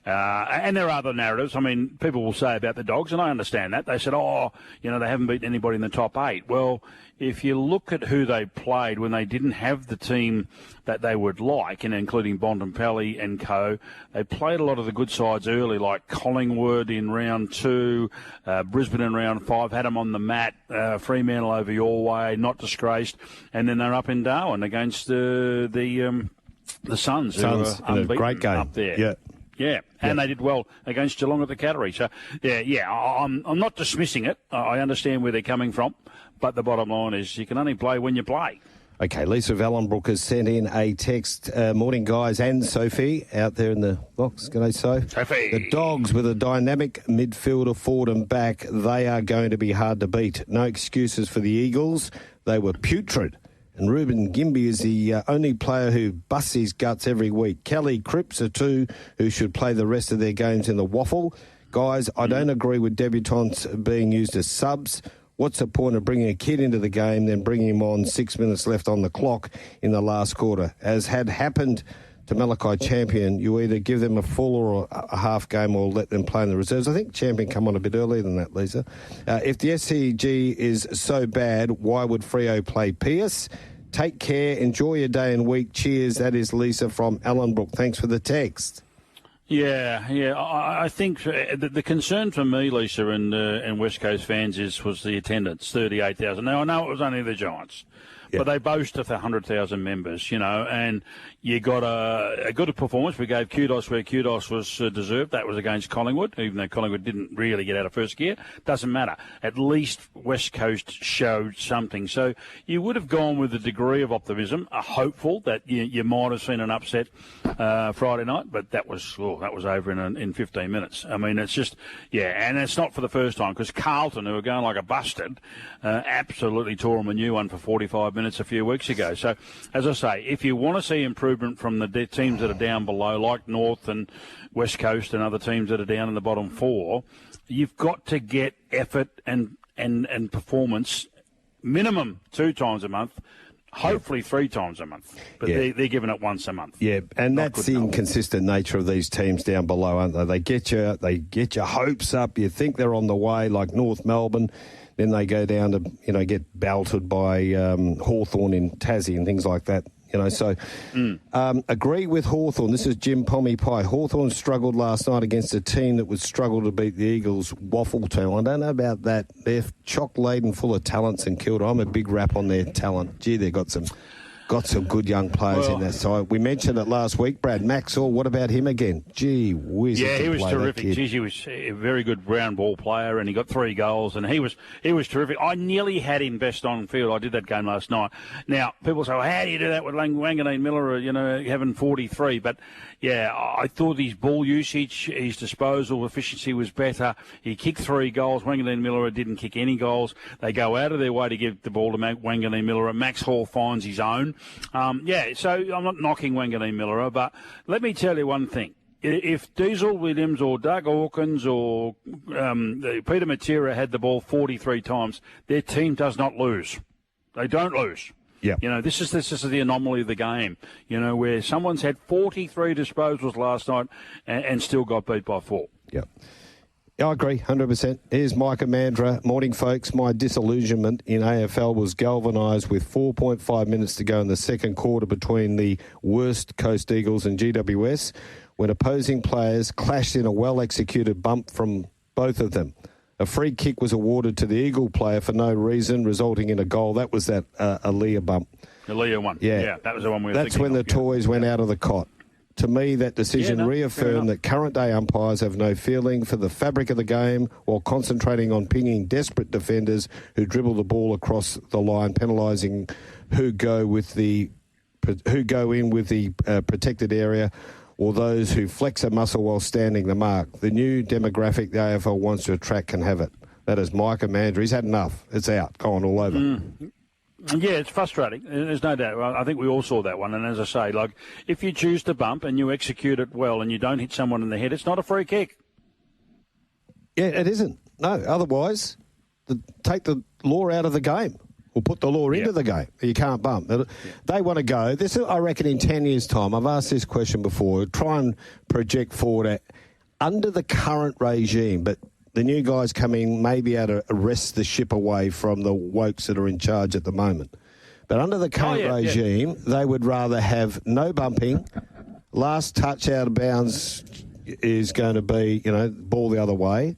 and there are other narratives. I mean, people will say about the Dogs, and I understand that. They said, they haven't beaten anybody in the top 8. Well, if you look at who they played when they didn't have the team that they would like, and including Bontempelli and co, they played a lot of the good sides early, like Collingwood in round 2, Brisbane in round 5, had them on the mat, Fremantle over your way, not disgraced, and then they're up in Darwin against the Suns, who were unbeaten, great game up there. Yeah, and they did well against Geelong at the Cattery. So, I'm not dismissing it. I understand where they're coming from, but the bottom line is you can only play when you play. Okay, Lisa Vallenbrook has sent in a text. Morning, guys, and Sophie out there in the box. G'day, Sophie. The Dogs with a dynamic midfielder forward and back, they are going to be hard to beat. No excuses for the Eagles. They were putrid. And Ruben Gimby is the only player who busts his guts every week. Kelly Cripps are 2 who should play the rest of their games in the waffle. Guys, I don't agree with debutants being used as subs. What's the point of bringing a kid into the game, then bringing him on 6 minutes left on the clock in the last quarter? As had happened to Malachi Champion, you either give them a full or a half game or let them play in the reserves. I think Champion come on a bit earlier than that, Lisa. If the SCG is so bad, why would Freo play Pierce? Take care. Enjoy your day and week. Cheers. That is Lisa from Allenbrook. Thanks for the text. Yeah. I think the concern for me, Lisa, and West Coast fans was the attendance, 38,000. Now, I know it was only the Giants, but they boast of 100,000 members, and you got a good performance. We gave kudos where kudos was deserved. That was against Collingwood, even though Collingwood didn't really get out of first gear. Doesn't matter. At least West Coast showed something. So you would have gone with a degree of optimism, hopeful that you might have seen an upset Friday night, but that was over in 15 minutes. I mean, it's just, and it's not for the first time, because Carlton, who were going like a bastard, absolutely tore them a new one for 45 minutes a few weeks ago. So, as I say, if you want to see improvement from the teams that are down below, like North and West Coast and other teams that are down in the bottom 4, you've got to get effort and performance minimum 2 times a month, hopefully 3 times a month. But they're giving it once a month. Yeah, and that's the inconsistent nature of these teams down below, aren't they? They get your hopes up. You think they're on the way, like North Melbourne. Then they go down to, get belted by Hawthorn in Tassie and things like that. Agree with Hawthorn. This is Jim Pommy Pie. Hawthorn struggled last night against a team that would struggle to beat the Eagles' waffle team. I don't know about that. They're chock-laden full of talents and Kilda. I'm a big rap on their talent. Gee, they've got some good young players in that side. We mentioned it last week. Brad Maxwell, what about him again? Gee whiz. Yeah, he was terrific. Gee, he was a very good round ball player, and he got 3 goals, and he was terrific. I nearly had him best on field. I did that game last night. Now, people say, well, how do you do that with Wanganeen Miller, having 43? But, I thought his ball usage, his disposal efficiency was better. He kicked 3 goals. Wanganeen Miller didn't kick any goals. They go out of their way to give the ball to Wanganeen Miller. Max Hall finds his own. So I'm not knocking Wanganeen Miller, but let me tell you one thing. If Diesel Williams or Doug Hawkins or Peter Matera had the ball 43 times, their team does not lose. They don't lose. Yeah. This is the anomaly of the game, where someone's had 43 disposals last night and still got beat by 4. Yeah. I agree, 100%. Here's Micah Mandra. Morning, folks. My disillusionment in AFL was galvanised with 4.5 minutes to go in the second quarter between the worst Coast Eagles and GWS when opposing players clashed in a well-executed bump from both of them. A free kick was awarded to the Eagle player for no reason, resulting in a goal. That was that Aaliyah bump. Aaliyah one. Yeah, that was the one we were That's when the toys went out of the cot. To me, that decision reaffirmed that current-day umpires have no feeling for the fabric of the game while concentrating on pinging desperate defenders who dribble the ball across the line, penalising who go in with the protected area or those who flex a muscle while standing the mark. The new demographic the AFL wants to attract can have it. That is Micah Mandra. He's had enough. It's out, gone all over. Yeah, it's frustrating. There's no doubt. I think we all saw that one. And as I say, like, if you choose to bump and you execute it well and you don't hit someone in the head, it's not a free kick. Yeah, it isn't. No, otherwise, take the law out of the game or put the law into the game. You can't bump. They want to go. This, I reckon, in 10 years' time, I've asked this question before, try and project forward under the current regime, but the new guys coming may be able to arrest the ship away from the wokes that are in charge at the moment. But under the current regime, they would rather have no bumping. Last touch out of bounds is going to be, ball the other way.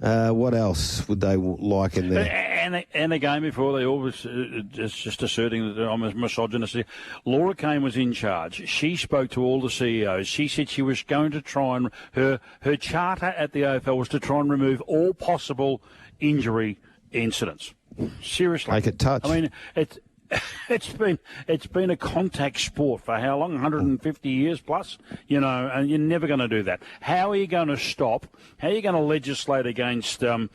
What else would they like in there? And again, before they always just asserting that I'm a misogynist. Laura Kane was in charge. She spoke to all the CEOs. She said she was going to try and her charter at the AFL was to try and remove all possible injury incidents. Seriously, make it touch. I mean, it's been a contact sport for how long? 150 years plus, and you're never going to do that. How are you going to stop? How are you going to legislate against, the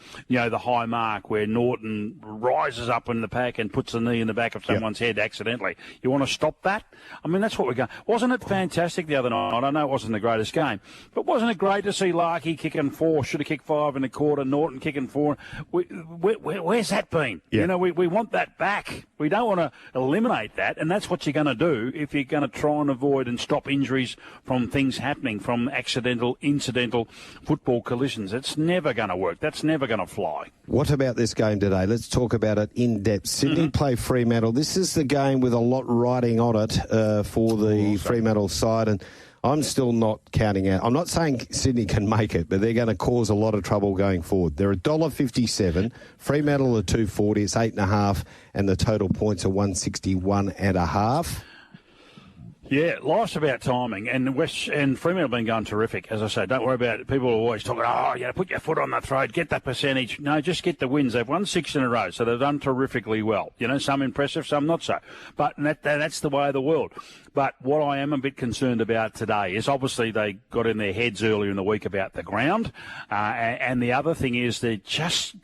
high mark where Norton rises up in the pack and puts the knee in the back of someone's head accidentally? You want to stop that? I mean, that's what we're going. Wasn't it fantastic the other night? I know it wasn't the greatest game, but wasn't it great to see Larkey kicking 4, should have kicked 5 in the quarter, Norton kicking 4? Where's that been? Yeah. We want that back. We don't want to eliminate that, and that's what you're going to do if you're going to try and avoid and stop injuries from things happening, from incidental football collisions. It's never going to work. That's never going to fly. What about this game today? Let's talk about it in depth. Sydney play Fremantle. This is the game with a lot riding on it for the Fremantle side, and I'm still not counting out. I'm not saying Sydney can make it, but they're going to cause a lot of trouble going forward. They're $1.57. Fremantle are $2.40. It's 8.5, and the total points are 161.5. Yeah, life's about timing, and Fremantle have been going terrific. As I say, don't worry about it. People are always talking, put your foot on the throat, get that percentage. No, just get the wins. They've won 6 in a row, so they've done terrifically well. Some impressive, some not so. But that's the way of the world. But what I am a bit concerned about today is obviously they got in their heads earlier in the week about the ground. And the other thing is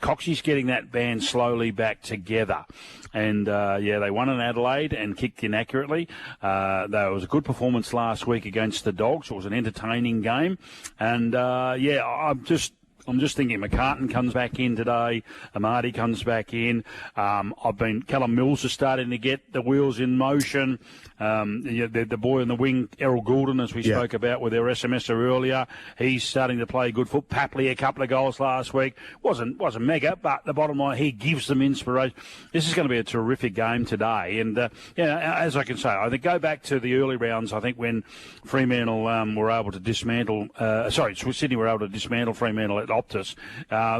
Coxie's getting that band slowly back together. And, they won in Adelaide and kicked inaccurately. There was a good performance last week against the Dogs. It was an entertaining game. And, I'm just thinking McCartan comes back in today. Marty comes back in. Callum Mills is starting to get the wheels in motion. The boy in the wing, Errol Goulden, as we spoke about with their SMSer earlier, he's starting to play good foot. Papley, a couple of goals last week. Wasn't mega, but the bottom line, he gives them inspiration. This is going to be a terrific game today. And, as I can say, I think go back to the early rounds, I think when Fremantle were able to dismantle, Sydney were able to dismantle Fremantle at Optus.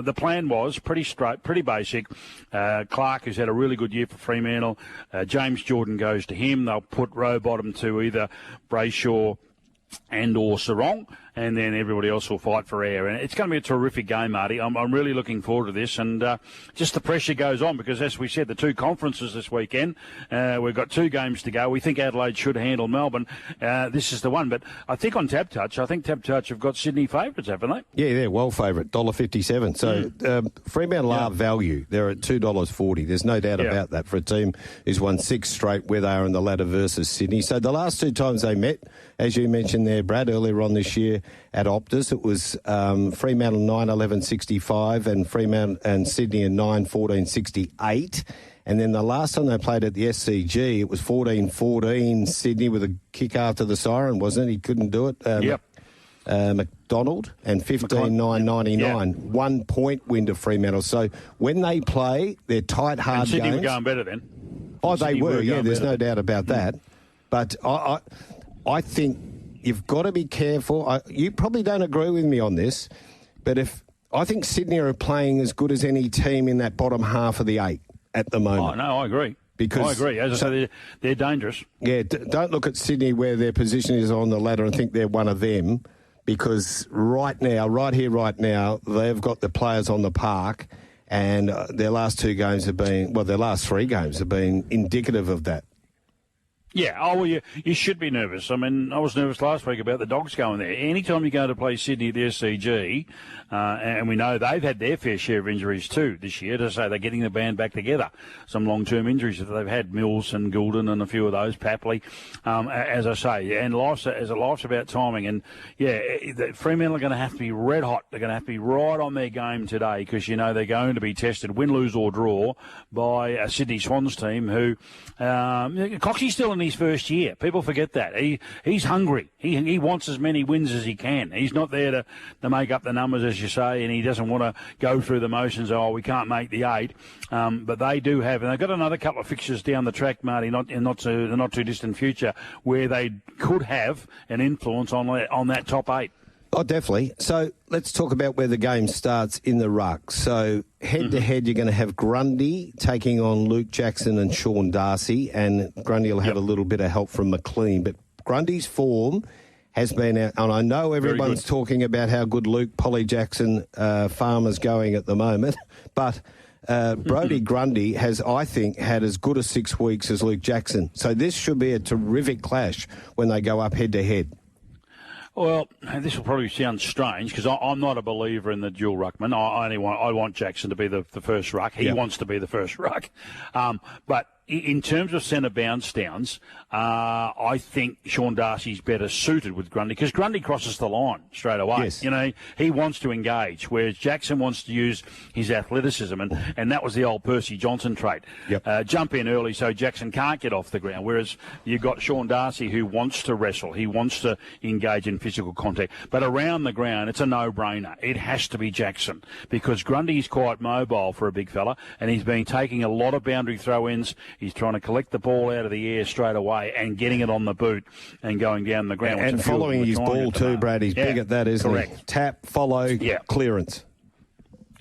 The plan was pretty straight, pretty basic. Clark, who's had a really good year for Fremantle, James Jordan goes to him. They'll put Rowbottom to either Brayshaw and or Sarong, and then everybody else will fight for air. And it's going to be a terrific game, Marty. I'm really looking forward to this, and just the pressure goes on because, as we said, the 2 conferences this weekend, we've got 2 games to go. We think Adelaide should handle Melbourne. This is the one. But I think on Tab Touch have got Sydney favourites, haven't they? Yeah, they're well favourite, $1.57. So Fremantle are value. They're at $2.40. There's no doubt about that for a team who's won 6 straight where they are in the ladder versus Sydney. So the last 2 times they met, as you mentioned there, Brad, earlier on this year at Optus, it was Fremantle 9-11-65 and Fremantle and Sydney in 9-14-68. And then the last time they played at the SCG, it was 14-14 Sydney with a kick after the siren, wasn't it? He couldn't do it. McDonald and 15-9-99. 1 point win to Fremantle. So when they play, they're tight, hard and Sydney games. Sydney were going better then. Oh, they were. Yeah, there's no doubt about that. But I think you've got to be careful. You probably don't agree with me on this, but I think Sydney are playing as good as any team in that bottom half of the 8 at the moment. Oh, no, I agree. I agree. As I say, they're dangerous. Yeah, don't look at Sydney where their position is on the ladder and think they're one of them, because right now, they've got the players on the park, and their last 3 games have been indicative of that. Yeah, well, you should be nervous. I mean, I was nervous last week about the Dogs going there. Anytime you go to play Sydney at the SCG, and we know they've had their fair share of injuries too this year, to say they're getting the band back together. Some long-term injuries that they've had, Mills and Goulden and a few of those, Papley, as I say. And life's about timing. And, Fremantle are going to have to be red hot. They're going to have to be right on their game today because, they're going to be tested, win, lose or draw, by a Sydney Swans team who, Coxie's still in his first year. People forget that. He's hungry. He wants as many wins as he can. He's not there to make up the numbers, as you say, and he doesn't want to go through the motions, we can't make the 8. But they do have, and they've got another couple of fixtures down the track, Marty, not in the not too distant future, where they could have an influence on that top 8. Oh, definitely. So let's talk about where the game starts in the ruck. So head-to-head, you're going to have Grundy taking on Luke Jackson and Sean Darcy, and Grundy will have a little bit of help from McLean. But Grundy's form has been out, and I know everyone's talking about how good Luke Polly Jackson Farmer's going at the moment, but Brodie Grundy has, I think, had as good a 6 weeks as Luke Jackson. So this should be a terrific clash when they go up head-to-head. Well, this will probably sound strange because I'm not a believer in the dual ruckman. I want Jackson to be the first ruck. He wants to be the first ruck. But in terms of centre bounce downs, I think Sean Darcy's better suited with Grundy because Grundy crosses the line straight away. Yes. He wants to engage, whereas Jackson wants to use his athleticism, and that was the old Percy Johnson trait. Yep. Jump in early so Jackson can't get off the ground, whereas you've got Sean Darcy who wants to wrestle. He wants to engage in physical contact. But around the ground, it's a no-brainer. It has to be Jackson because Grundy's quite mobile for a big fella, and he's been taking a lot of boundary throw-ins. He's trying to collect the ball out of the air straight away and getting it on the boot and going down the ground. And following his ball too, Brad. He's big at that, isn't he? Tap, follow, clearance.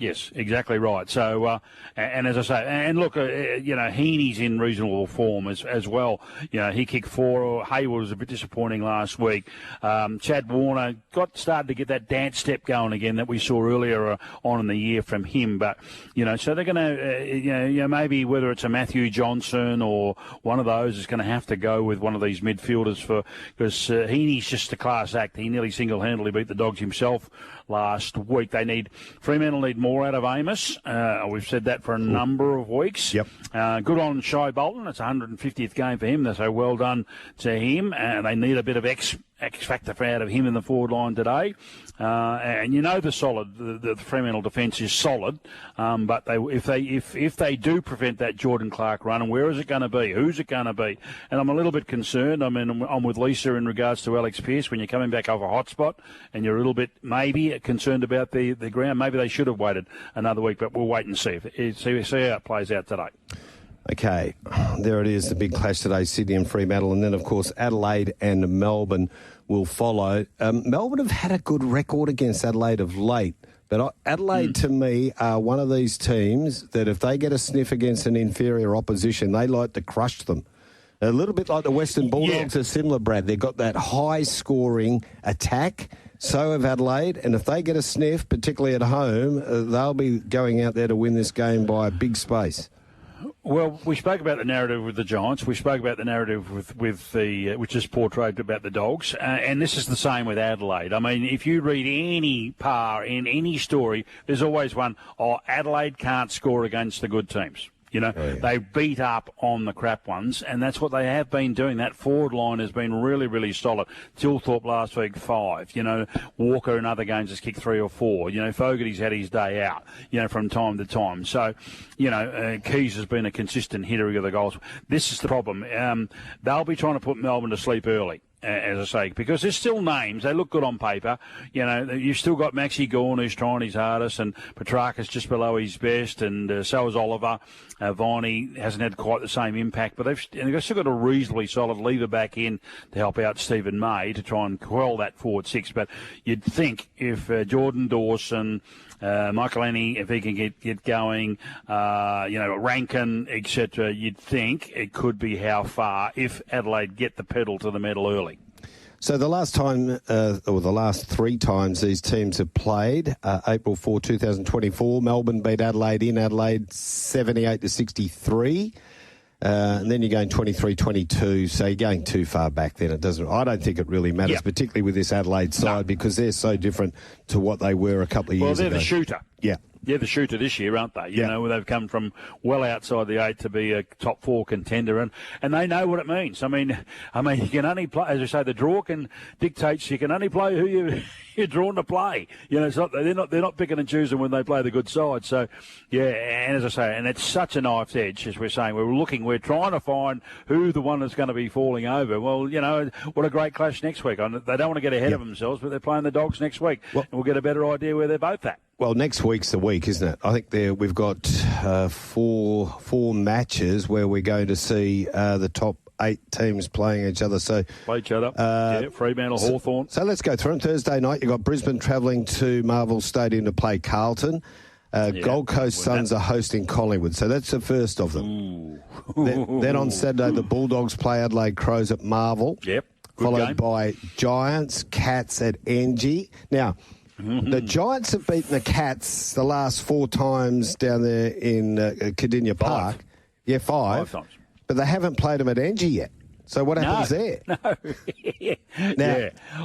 Yes, exactly right. So, and as I say, and look, Heaney's in reasonable form as well. He kicked 4. Hayward was a bit disappointing last week. Chad Warner started to get that dance step going again that we saw earlier on in the year from him. But, so they're going to, maybe whether it's a Matthew Johnson or one of those is going to have to go with one of these midfielders because Heaney's just a class act. He nearly single-handedly beat the Dogs himself last week. Fremantle need more out of Amos. We've said that for a number of weeks. Yep. Good on Shai Bolton. It's 150th game for him. So well done to him. They need a bit of X factor out of him in the forward line today. And the Fremantle defence is solid. But if they do prevent that Jordan Clark run, and where is it going to be? Who's it going to be? And I'm a little bit concerned. I mean, I'm with Lisa in regards to Alex Pearce when you're coming back off a hotspot and you're a little bit maybe concerned about the ground. Maybe they should have waited another week, but we'll wait and see how it plays out today. Okay, there it is, the big clash today, Sydney and Fremantle, and then, of course, Adelaide and Melbourne will follow. Melbourne have had a good record against Adelaide of late, but Adelaide, to me, are one of these teams that if they get a sniff against an inferior opposition, they like to crush them. A little bit like the Western Bulldogs are similar, Brad. They've got that high-scoring attack. So have Adelaide, and if they get a sniff, particularly at home, they'll be going out there to win this game by a big space. Well, we spoke about the narrative with the Giants. We spoke about the narrative with the which is portrayed about the Dogs, and this is the same with Adelaide. I mean, if you read any in any story, there's always one. Adelaide can't score against the good teams. They beat up on the crap ones, and that's what they have been doing. That forward line has been really, really solid. Tilthorpe last week, 5. Walker in other games has kicked 3 or 4. Fogarty's had his day out, from time to time. So, Keys has been a consistent hitter of the goals. This is the problem. They'll be trying to put Melbourne to sleep early. As I say, because there's still names. They look good on paper. You've still got Maxi Gawn who's trying his hardest, and Petrarca's just below his best, and so is Oliver. Viney hasn't had quite the same impact, but they've still got a reasonably solid lever back in to help out Stephen May to try and quell that forward 6. But you'd think if Jordan Dawson, Michael Annie, if he can get going, Rankin, etc., you'd think it could be how far if Adelaide get the pedal to the metal early. So the last time, or the last 3 times these teams have played, April 4, 2024, Melbourne beat Adelaide in Adelaide 78-63. And then you're going 23-22, so you're going too far back then. I don't think it really matters, particularly with this Adelaide side, because they're so different to what they were a couple of years ago. Well, they're the shooter. Yeah. They're the shooter this year, aren't they? You know, they've come from well outside the 8 to be a top 4 contender, and they know what it means. I mean, you can only play, as I say, the draw can dictates you can only play who you're drawn to play. You know, it's not, they're not picking and choosing when they play the good side. So, yeah, and as I say, and it's such a knife's edge, as we're saying. We're trying to find who the one that's going to be falling over. Well, you know, what a great clash next week. They don't want to get ahead of themselves, but they're playing the Dogs next week, and we'll get a better idea where they're both at. Well, next week's the week, isn't it? I think we've got four matches where we're going to see the top 8 teams playing each other. So play each other. Fremantle, Hawthorn. So let's go through them. Thursday night, you've got Brisbane travelling to Marvel Stadium to play Carlton. Gold Coast Suns are hosting Collingwood. So that's the first of them. Then on Saturday, the Bulldogs play Adelaide Crows at Marvel. Yep. Followed by Giants, Cats at Engie. Now, the Giants have beaten the Cats the last 4 times down there in Cardinia Park. Yeah, 5 times. But they haven't played them at Engie yet. So what happens there? No.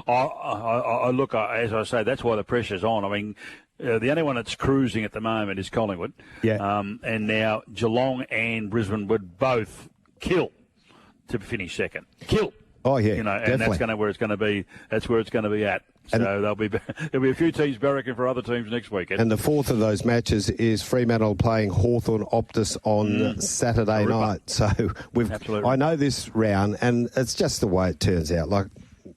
I look, as I say, that's why the pressure's on. I mean, the only one that's cruising at the moment is Collingwood. Yeah. And now Geelong and Brisbane would both kill to finish second. Kill. Oh, yeah, you know, definitely. And that's where it's going to be. That's where it's going to be at. So there'll be a few teams barracking for other teams next weekend. And the fourth of those matches is Fremantle playing Hawthorn Optus on Saturday night. So I know this round, and it's just the way it turns out. Like,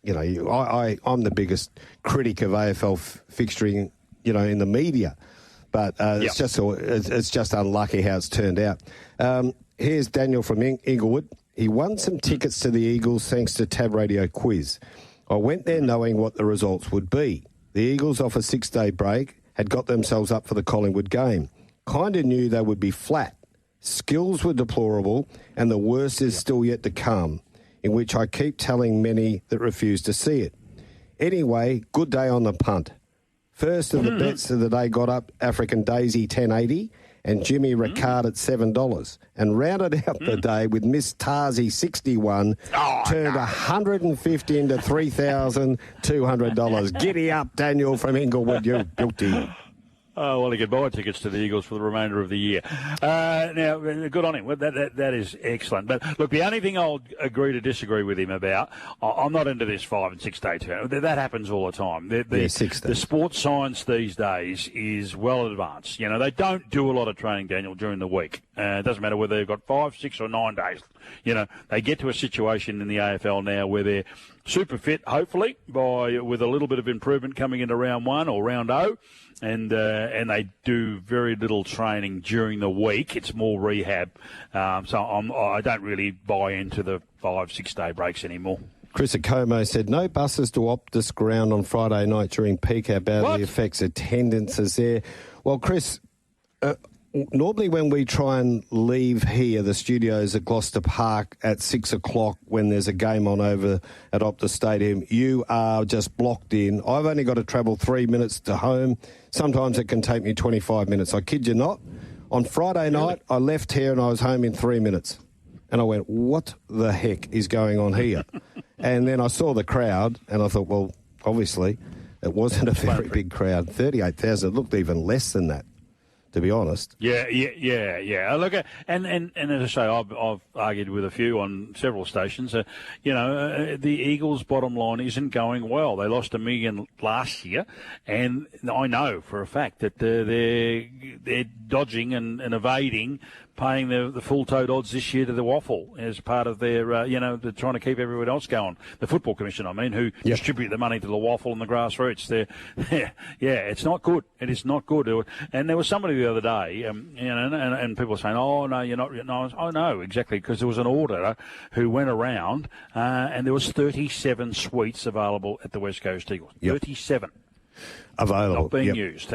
you know, I'm the biggest critic of AFL fixturing, you know, in the media, but it's just unlucky how it's turned out. Here's Daniel from Inglewood. He won some tickets to the Eagles thanks to Tab Radio Quiz. I went there knowing what the results would be. The Eagles, off a 6-day break, had got themselves up for the Collingwood game. Kind of knew they would be flat. Skills were deplorable, and the worst is still yet to come, in which I keep telling many that refuse to see it. Anyway, good day on the punt. First of the bets of the day got up African Daisy 10.80 and Jimmy Ricard at $7, and rounded out the day with Miss Tarzi 61, turned $150 into $3,200. Giddy up, Daniel from Inglewood, you guilty. Oh, well, he could buy tickets to the Eagles for the remainder of the year. Now, good on him. That is excellent. But, look, the only thing I'll agree to disagree with him about, I'm not into this 5 and 6 day turn. That happens all the time. The sports science these days is well advanced. You know, they don't do a lot of training, Daniel, during the week. It doesn't matter whether they've got 5, 6 or 9 days. You know, they get to a situation in the AFL now where they're super fit, hopefully, with a little bit of improvement coming into round 1 or round 0. And they do very little training during the week. It's more rehab. So I don't really buy into the 5, 6 day breaks anymore. Chris at Como said, no buses to Optus ground on Friday night during peak. How badly affects attendances there. Well, Chris, normally when we try and leave here, the studios at Gloucester Park at 6 o'clock when there's a game on over at Optus Stadium, you are just blocked in. I've only got to travel 3 minutes to home. Sometimes it can take me 25 minutes. I kid you not. On Friday night, I left here and I was home in 3 minutes. And I went, what the heck is going on here? And then I saw the crowd and I thought, well, obviously it wasn't a very big crowd. 38,000. It looked even less than that, to be honest. Yeah. Look, and as I say, I've argued with a few on several stations. The Eagles' bottom line isn't going well. They lost $1 million last year, and I know for a fact that they're dodging and evading paying the full-toed odds this year to the Waffle as part of their, they're trying to keep everyone else going. The Football Commission, who distribute the money to the Waffle and the grassroots. It's not good. It is not good. And there was somebody the other day, and people were saying, oh, no, you're not. No, I know, exactly, because there was an auditor who went around and there was 37 suites available at the West Coast Eagles. 37. Available. Not being used.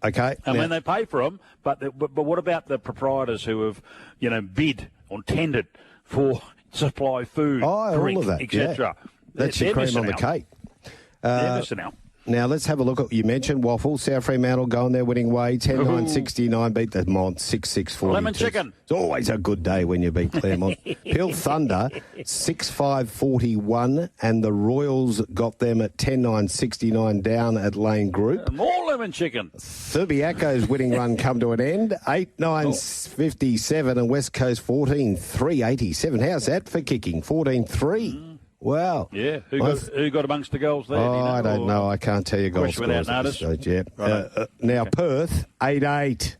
Okay. I mean, they pay for them, but what about the proprietors who have, bid or tendered for supply food, drink, all of that, etc.? That's your cream on the cake. They're missing out. Now, let's have a look at, you mentioned Waffle, South Fremantle going their winning way, 10-9-69, beat the Mont 6-6-42. Lemon chicken. It's always a good day when you beat Claremont. Peel Thunder, 6-5-41, and the Royals got them at 10-9-69 down at Lane Group. More lemon chicken. Subiaco's winning run come to an end, 8-9-57, and West Coast 14-3-87. How's that for kicking? 14-3. Wow. Yeah. Who got amongst the goals there? Oh, I don't know. I can't tell you goal scores at this stage. Yeah. Now, Perth, 8-8.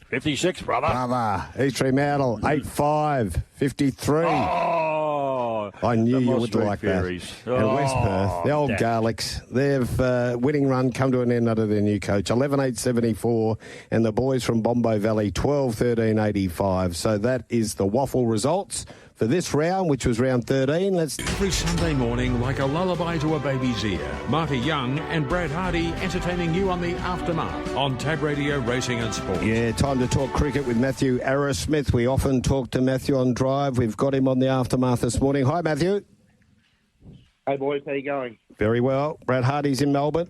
56, brother. East Fremantle, 8-5, 53. Oh, I knew you would Street like Furies. that. And West Perth, the old Garlics, they've winning run come to an end under their new coach, 11-8-74, and the boys from Bombo Valley, 12-13-85. So that is the Waffle results for this round, which was round 13. Every Sunday morning, like a lullaby to a baby's ear, Marty Young and Brad Hardie entertaining you on the Aftermath on Tab Radio Racing and Sport. Yeah, time to talk cricket with Matthew Arrowsmith. We often talk to Matthew on Drive. We've got him on the Aftermath this morning. Hi, Matthew. Hey, boys. How you going? Very well. Brad Hardie's in Melbourne.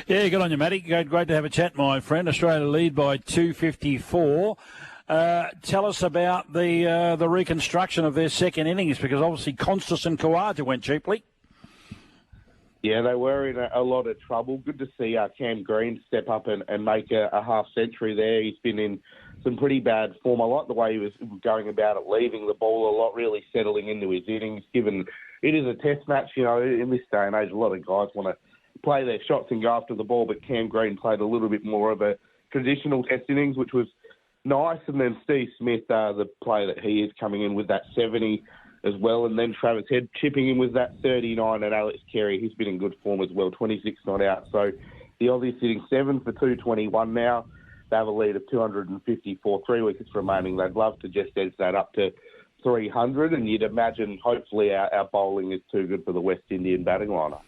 Yeah, good on you, Matty. Great to have a chat, my friend. Australia lead by 254. Tell us about the reconstruction of their second innings, because obviously Constas and Khawaja went cheaply. Yeah, they were in a lot of trouble. Good to see Cam Green step up and make a half century there. He's been in some pretty bad form. I like the way he was going about it, leaving the ball a lot, really settling into his innings, given it is a test match. You know, in this day and age, a lot of guys want to play their shots and go after the ball, but Cam Green played a little bit more of a traditional test innings, which was nice. And then Steve Smith, the player that he is, coming in with that 70 as well. And then Travis Head chipping in with that 39, and Alex Carey, he's been in good form as well, 26 not out. So the Aussies sitting 7 for 221 now. They have a lead of 254, 3 wickets remaining. They'd love to just edge that up to 300, and you'd imagine hopefully our bowling is too good for the West Indian batting lineup.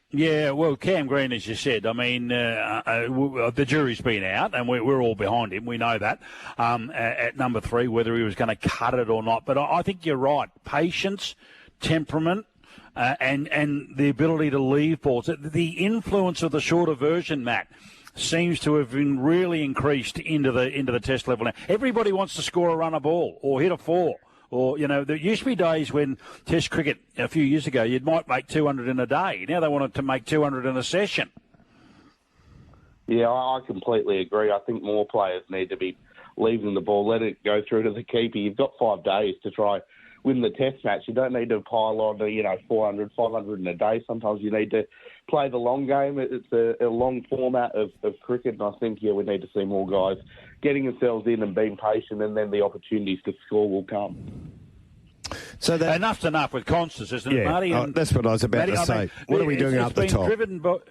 Yeah, well, Cam Green, as you said, I mean, the jury's been out, and we're all behind him. We know that at number 3, whether he was going to cut it or not. But I think you're right. Patience, temperament, and the ability to leave balls. The influence of the shorter version, Matt, seems to have been really increased into the test level now. Everybody wants to score a run a ball or hit a 4. Or, you know, there used to be days when Test cricket a few years ago, you might make 200 in a day. Now they wanted to make 200 in a session. Yeah, I completely agree. I think more players need to be leaving the ball, let it go through to the keeper. You've got 5 days to try win the Test match. You don't need to pile on to, 400, 500 in a day. Sometimes you need to play the long game. It's a long format of cricket, and I think, we need to see more guys getting themselves in and being patient, and then the opportunities to score will come. So enough's enough with Constas, isn't it, Marty? That's what I was about to say. What are we doing up the top?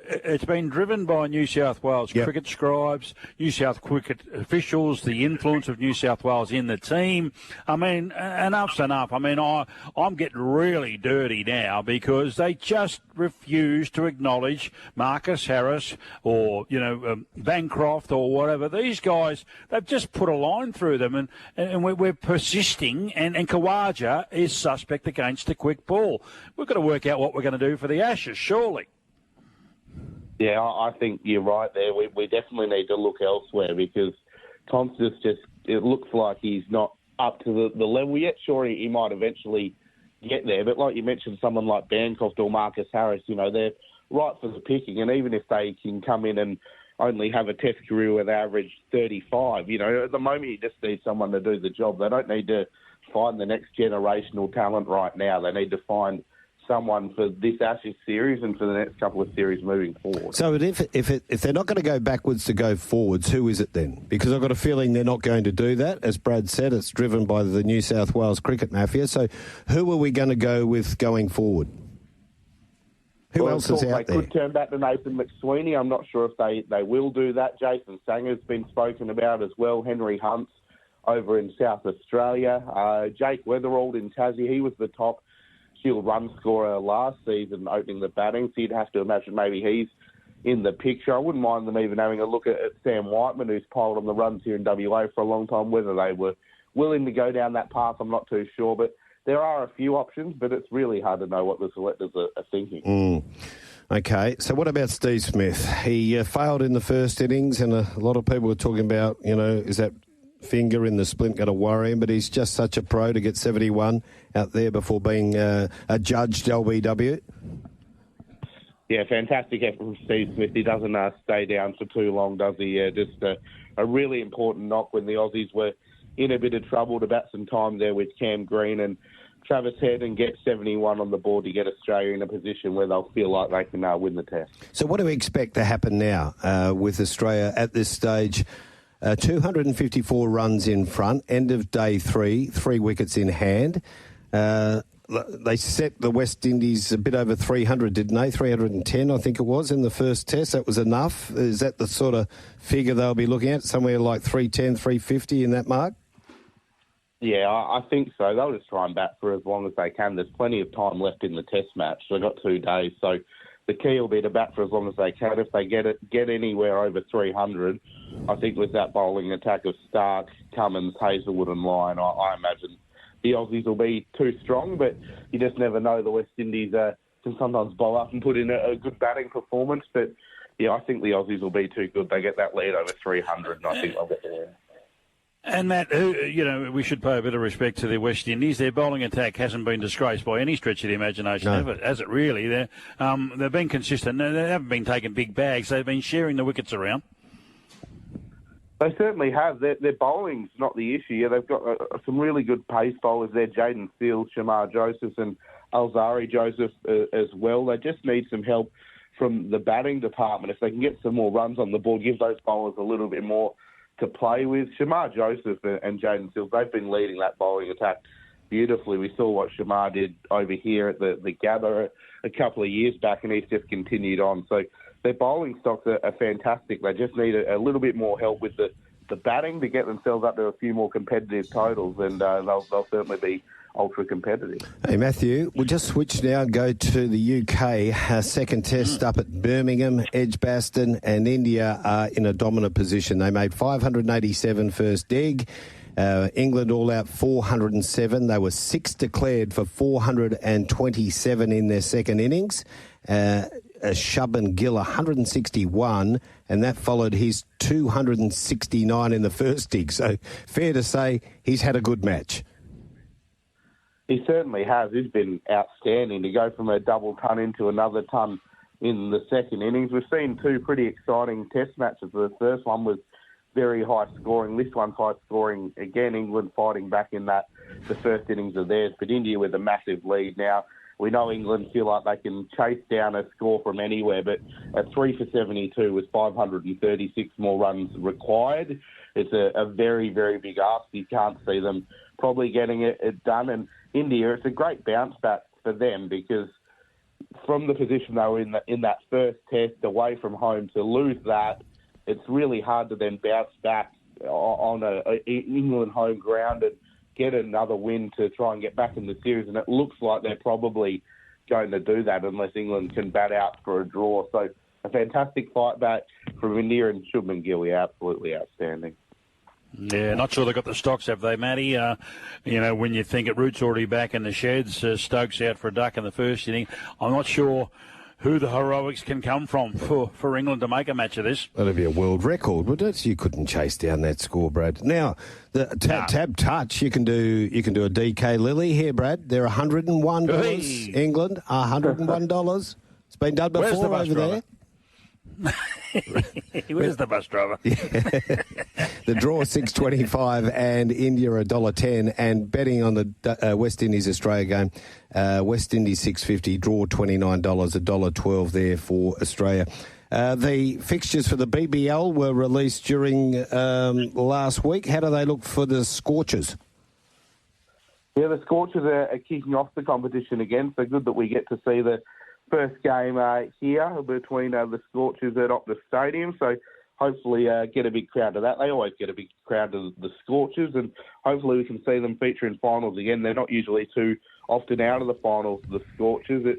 It's been driven by New South Wales cricket scribes, New South cricket officials, the influence of New South Wales in the team. I mean, enough's enough. I mean, I'm getting really dirty now because they just refuse to acknowledge Marcus Harris or, Bancroft or whatever. These guys, they've just put a line through them, and we're persisting, and Khawaja is suspect against the quick ball. We've got to work out what we're going to do for the Ashes, surely. Yeah, I think you're right there. We definitely need to look elsewhere because Constas it looks like he's not up to the level yet. Sure, he might eventually get there, but like you mentioned, someone like Bancroft or Marcus Harris, they're right for the picking, and even if they can come in and only have a test career with average 35, at the moment you just need someone to do the job. They don't need to find the next generational talent right now. They need to find someone for this Ashes series and for the next couple of series moving forward. So if they're not going to go backwards to go forwards, who is it then? Because I've got a feeling they're not going to do that. As Brad said, it's driven by the New South Wales cricket mafia. So who are we going to go with going forward? Who else is out there? They could turn back to Nathan McSweeney. I'm not sure if they will do that. Jason Sanger's been spoken about as well. Henry Hunt's over in South Australia. Jake Weatherald in Tassie, he was the top Shield run scorer last season opening the batting, so you'd have to imagine maybe he's in the picture. I wouldn't mind them even having a look at Sam Whiteman, who's piled on the runs here in WA for a long time. Whether they were willing to go down that path, I'm not too sure, but there are a few options, but it's really hard to know what the selectors are thinking. Okay, so what about Steve Smith? He failed in the first innings, and a lot of people were talking about, is that finger in the splint going to worry him? But he's just such a pro to get 71 out there before being adjudged LBW. Yeah, fantastic effort from Steve Smith. He doesn't stay down for too long, does he? Just a really important knock when the Aussies were in a bit of trouble to bat some time there with Cam Green and Travis Head and get 71 on the board to get Australia in a position where they'll feel like they can win the test. So what do we expect to happen now with Australia at this stage? 254 runs in front, end of day 3 wickets in hand. They set the West Indies a bit over 300, didn't they? 310, I think it was, in the first test. That was enough. Is that the sort of figure they'll be looking at? Somewhere like 310, 350 in that mark? Yeah, I think so. They'll just try and bat for as long as they can. There's plenty of time left in the test match. They've got 2 days. So the key will be to bat for as long as they can. If they get anywhere over 300, I think with that bowling attack of Stark, Cummins, Hazelwood and Lyon, I imagine the Aussies will be too strong, but you just never know. The West Indies can sometimes bowl up and put in a good batting performance. But, yeah, I think the Aussies will be too good. They get that lead over 300, and I think they'll get there. And Matt, we should pay a bit of respect to the West Indies. Their bowling attack hasn't been disgraced by any stretch of the imagination, has it really? They've been consistent. They haven't been taking big bags. They've been sharing the wickets around. They certainly have. Their bowling's not the issue. Yeah, they've got some really good pace bowlers there, Jaden Seals, Shamar Joseph and Alzari Joseph as well. They just need some help from the batting department. If they can get some more runs on the board, give those bowlers a little bit more to play with. Shamar Joseph and Jaden Seals, they've been leading that bowling attack beautifully. We saw what Shamar did over here at the Gather a couple of years back, and he's just continued on. So their bowling stocks are fantastic. They just need a little bit more help with the batting to get themselves up to a few more competitive totals, and they'll certainly be ultra competitive. Hey, Matthew, we'll just switch now and go to the UK. Second test up at Birmingham, Edgbaston, and India are in a dominant position. They made 587 first dig. England all out 407. They were 6 declared for 427 in their second innings. Shubman Gill 161, and that followed his 269 in the first dig. So fair to say he's had a good match. He certainly has. He's been outstanding to go from a double ton into another ton in the second innings. We've seen 2 pretty exciting test matches. The first one was very high scoring. This one's high scoring. Again, England fighting back in the first innings of theirs, but India with a massive lead now. We know England feel like they can chase down a score from anywhere, but at 3 for 72 with 536 more runs required, it's a very, very big ask. You can't see them probably getting it done. And India, it's a great bounce back for them because from the position they were in that first test away from home to lose that, it's really hard to then bounce back on a England home ground and get another win to try and get back in the series. And it looks like they're probably going to do that unless England can bat out for a draw. So a fantastic fight back from India, and Shubman Gill, absolutely outstanding. Yeah, not sure they've got the stocks, have they, Matty? When you think Root's already back in the sheds, Stokes out for a duck in the first inning. I'm not sure who the heroics can come from for England to make a match of this. That'd be a world record, wouldn't it? You couldn't chase down that score, Brad. Now, the tab touch, you can do a DK Lily here, Brad. They're $101. Hey. England, $101. It's been done before over there. Where's the bus driver? The draw $6.25 and India $1.10, and betting on the West Indies Australia game, West Indies $6.50, draw $29, $1.12 there for Australia. The fixtures for the BBL were released during last week. How do they look for the Scorchers? Yeah, the Scorchers are kicking off the competition again, so good that we get to see the first game here between the Scorchers at Optus Stadium, so hopefully get a big crowd to that. They always get a big crowd to the Scorchers, and hopefully we can see them feature in finals again. They're not usually too often out of the finals, the Scorchers.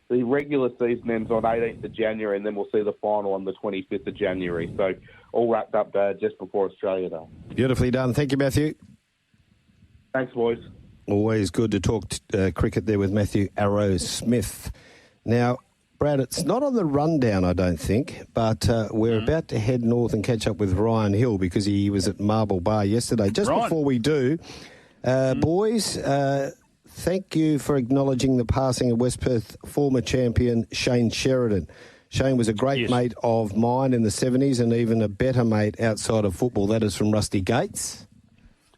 The regular season ends on 18th of January, and then we'll see the final on the 25th of January. So all wrapped up just before Australia Day. Beautifully done. Thank you, Matthew. Thanks, boys. Always good to talk cricket there with Matthew Arrowsmith. Now, Brad, it's not on the rundown, I don't think, but we're about to head north and catch up with Ryan Hill because he was at Marble Bar yesterday. Just before we do, boys, thank you for acknowledging the passing of West Perth former champion Shane Sheridan. Shane was a great mate of mine in the 70s and even a better mate outside of football. That is from Rusty Gates.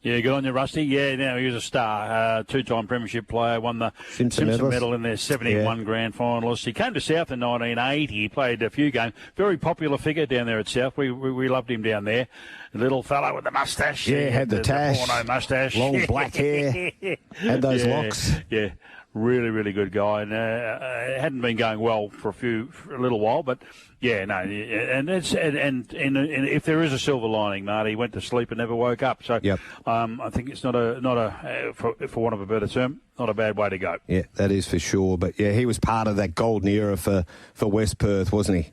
Yeah, good on you, Rusty. Yeah, now he was a star, two-time premiership player, won the Simpson medal in their 71 grand finalist. He came to South in 1980. He played a few games. Very popular figure down there at South. We loved him down there. The little fellow with the moustache. Yeah, had the tash. The porno moustache. Long black hair. Had those locks. Yeah. Really, really good guy, and hadn't been going well for a little while, but yeah, no, and if there is a silver lining, Marty, he went to sleep and never woke up. So, I think it's not a for want of a better term, not a bad way to go. Yeah, that is for sure. But yeah, he was part of that golden era for West Perth, wasn't he?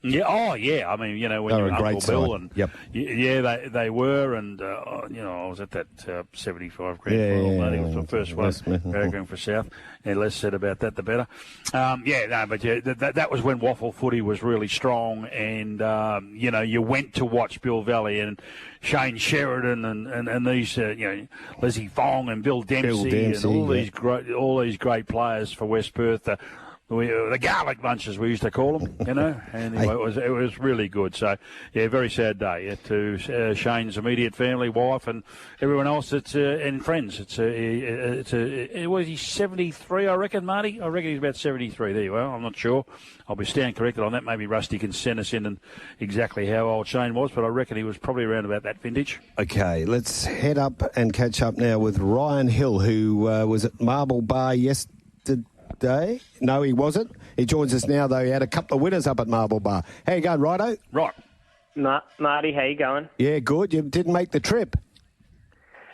Yeah. Oh, yeah. I mean, you know, when you're Uncle Bill, and yeah, they were, and you know, I was at that 75 grand final. It was the first one going for South. And less said about that, the better. That was when waffle footy was really strong, and you know, you went to watch Bill Valley and Shane Sheridan and these, you know, Leslie Fong and Bill Dempsey and all these great players for West Perth. The garlic bunches, we used to call them, you know. Anyway, it was really good. So, yeah, very sad day to Shane's immediate family, wife, and everyone else and friends. Was he 73? I reckon, Marty. I reckon he's about 73. There you are. I'm not sure. I'll be stand corrected on that. Maybe Rusty can send us in and exactly how old Shane was, but I reckon he was probably around about that vintage. Okay, let's head up and catch up now with Ryan Hill, who was at Marble Bar yesterday. No, he wasn't. He joins us now, though. He had a couple of winners up at Marble Bar. How you going, Righto? Right. Marty, how you going? Yeah, good. You didn't make the trip.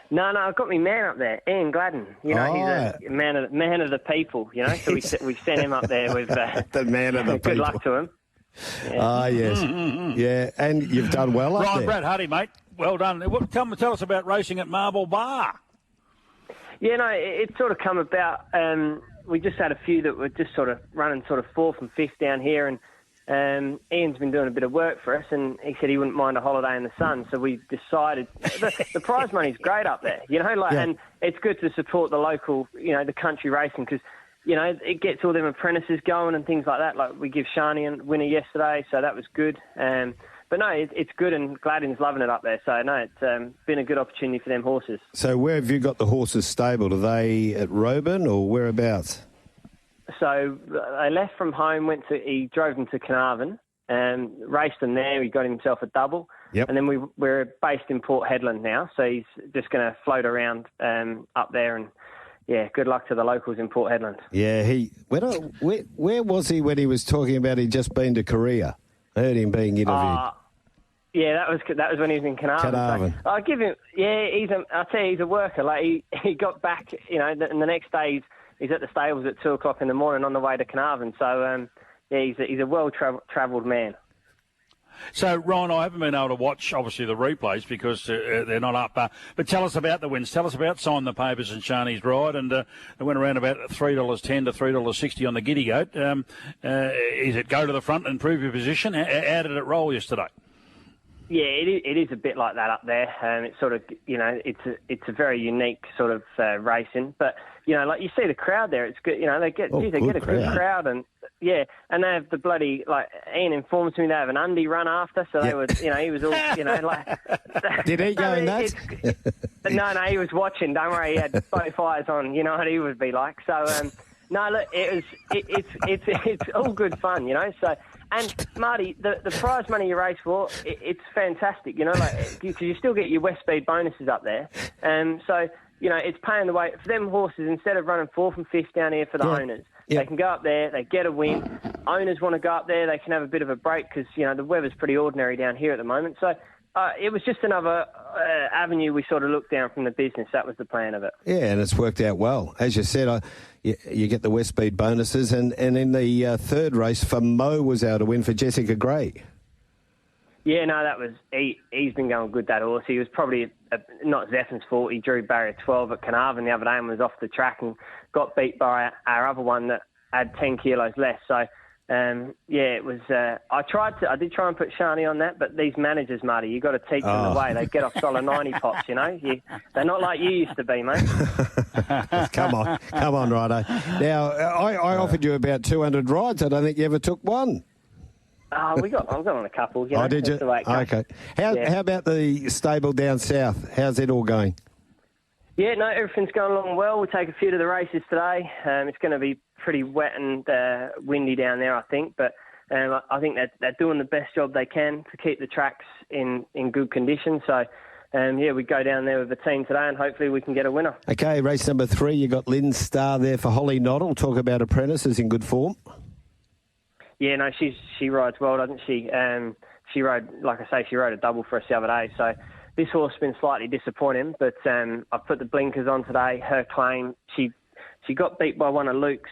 No, I've got my man up there, Ian Gladden. You know, he's a man of the people, you know, so we sent him up there with... the man of the people. Good luck to him. Yeah. Yes. Yeah, and you've done well up there. Brad, Hardie, mate. Well done. Tell us about racing at Marble Bar. Yeah, no, it sort of come about... we just had a few that were just sort of running sort of fourth and fifth down here, and Ian's been doing a bit of work for us, and he said he wouldn't mind a holiday in the sun, so we decided the prize money's great up there, you know, and it's good to support the local, you know, the country racing, because, you know, it gets all them apprentices going and things like that. Like we give Shani a winner yesterday, so that was good. But no, it's good, and Gladden's loving it up there. So, no, it's been a good opportunity for them horses. So where have you got the horses stabled? Are they at Roban or whereabouts? So they left from home, he drove them to Carnarvon and raced them there. He got himself a double. Yep. And then we're based in Port Hedland now, so he's just going to float around up there, and yeah, good luck to the locals in Port Hedland. Yeah, where was he when he was talking about he'd just been to Korea? I heard him being interviewed. Yeah, that was when he was in Carnarvon. So I'll give him. Yeah, I'll tell you, he's a worker. Like he got back, you know, and the next day he's at the stables at 2:00 in the morning on the way to Carnarvon. So yeah, he's a well-travelled man. So, Ryan, I haven't been able to watch, obviously, the replays because they're not up. But tell us about the wins. Tell us about Sign the Papers and Shani's Ride. And they went around about $3.10 to $3.60 on the Giddy Goat. Is it go to the front and prove your position? How did it roll yesterday? Yeah, it is a bit like that up there. It's sort of, you know, it's a very unique sort of racing. But, you know, like you see the crowd there, it's good. You know, they get a good crowd, and yeah, and they have the bloody, like Ian informs me, they have an undie run after, so they were, you know, he was all, you know, like. Did he go nuts? No, he was watching. Don't worry, he had both eyes on. You know what he would be like. So no, look, it's all good fun, you know. So. And, Marty, the prize money you race for, it's fantastic, you know, like, because you still get your West Speed bonuses up there. So, you know, it's paying the way. For them horses, instead of running fourth and fifth down here for the owners, they can go up there, they get a win. Owners want to go up there, they can have a bit of a break because, you know, the weather's pretty ordinary down here at the moment. So it was just another avenue we sort of looked down from the business. That was the plan of it. Yeah, and it's worked out well. As you said, you get the West Speed bonuses, and in the third race, Mo was able to win for Jessica Gray. Yeah, no, that was he's been going good, that horse. He was probably not Zephin's fault. He drew barrier 12 at Carnarvon the other day and was off the track and got beat by our other one that add 10 kilos less. So, it was. I did try and put Shani on that, but these managers, Marty, you got to teach them the way. They get off solid 90 pops, they're not like you used to be, mate. Come on, Righto. Now, I offered you about 200 rides. I don't think you ever took one. I've got on a couple. Oh, did you? Okay. How about the stable down south? How's it all going? Yeah, no, everything's going along well. We'll take a few to the races today. It's going to be pretty wet and windy down there, I think. But I think they're doing the best job they can to keep the tracks in good condition. So, we go down there with the team today and hopefully we can get a winner. Okay, race number 3, you got Lynn Starr there for Holly Noddle. Talk about apprentices in good form. Yeah, no, she rides well, doesn't she? She rode a double for us the other day. So this horse has been slightly disappointing, but I've put the blinkers on today. Her claim, she got beat by one of Luke's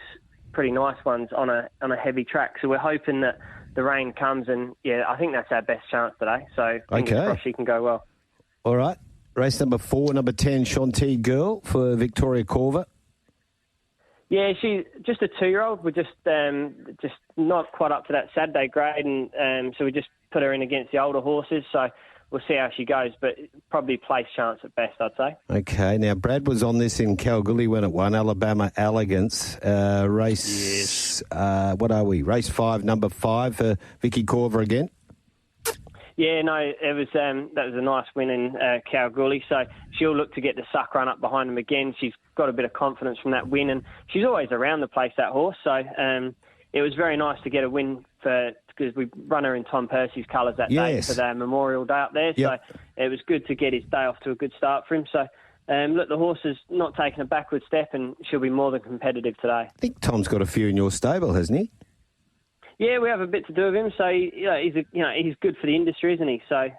pretty nice ones on a heavy track. So we're hoping that the rain comes, and I think that's our best chance today. So fingers crossed she can go well. All right, race number 4, number 10, Shanti Girl for Victoria Corver. Yeah, she's just a 2-year-old. We're just not quite up to that Saturday grade, and so we just put her in against the older horses. So we'll see how she goes, but probably place chance at best, I'd say. Okay, now Brad was on this in Kalgoorlie when it won, Alabama Elegance. Race, what are we? Race 5, number 5 for Vicky Corver again. Yeah, no, it was that was a nice win in Kalgoorlie, so she'll look to get the suck run up behind him again. She's got a bit of confidence from that win, and she's always around the place, that horse. So it was very nice to get a win because we run her in Tom Percy's colours that day for their Memorial Day up there. Yep. So it was good to get his day off to a good start for him. So look, the horse has not taken a backward step, and she'll be more than competitive today. I think Tom's got a few in your stable, hasn't he? Yeah, we have a bit to do with him. So he's good for the industry, isn't he? So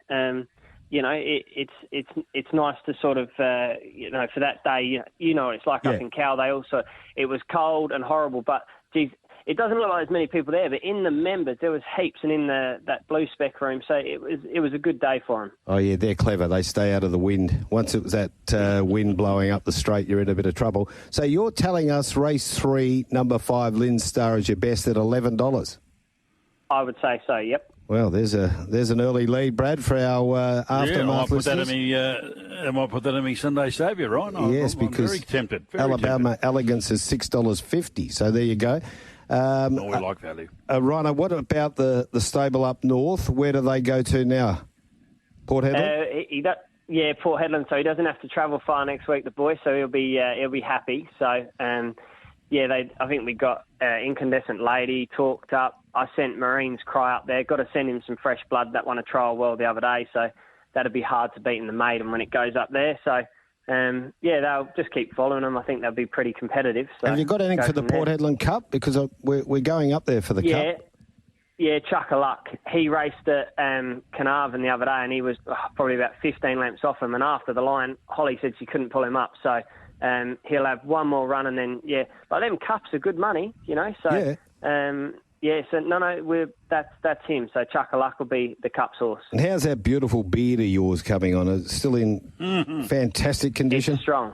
it's nice to sort of for that day. What it's like up in Cal. It was cold and horrible, but geez, it doesn't look like there's many people there. But in the members, there was heaps, and in that blue spec room, so it was a good day for him. Oh yeah, they're clever. They stay out of the wind. Once it was that wind blowing up the straight, you're in a bit of trouble. So you're telling us race 3, number 5, Lynn Starr is your best at $11. I would say so, yep. Well, there's an early lead, Brad, for our aftermath listeners. I might put that in me Sunday saviour, right? Yes, because I'm very tempted. Alabama Elegance is $6.50, so there you go. We like value. Rhino, what about the stable up north? Where do they go to now? Port Hedland? Port Hedland, so he doesn't have to travel far next week, the boy, so he'll be happy. So, I think we got Incandescent Lady talked up. I sent Marine's Cry up there. Got to send him some fresh blood. That won a trial well the other day, so that'd be hard to beat in the maiden when it goes up there. So, they'll just keep following them. I think they'll be pretty competitive. So have you got anything for the Port Hedland Cup? Because we're going up there for the Cup. Yeah, Chuck-a-Luck. He raced at Carnarvon the other day, and he was probably about 15 lengths off him. And after the line, Holly said she couldn't pull him up. So he'll have one more run, and then, but them cups are good money, So, that's him. So Chuck-a-Luck will be the Cups horse. And how's that beautiful beard of yours coming on? It's still in fantastic condition? It's strong.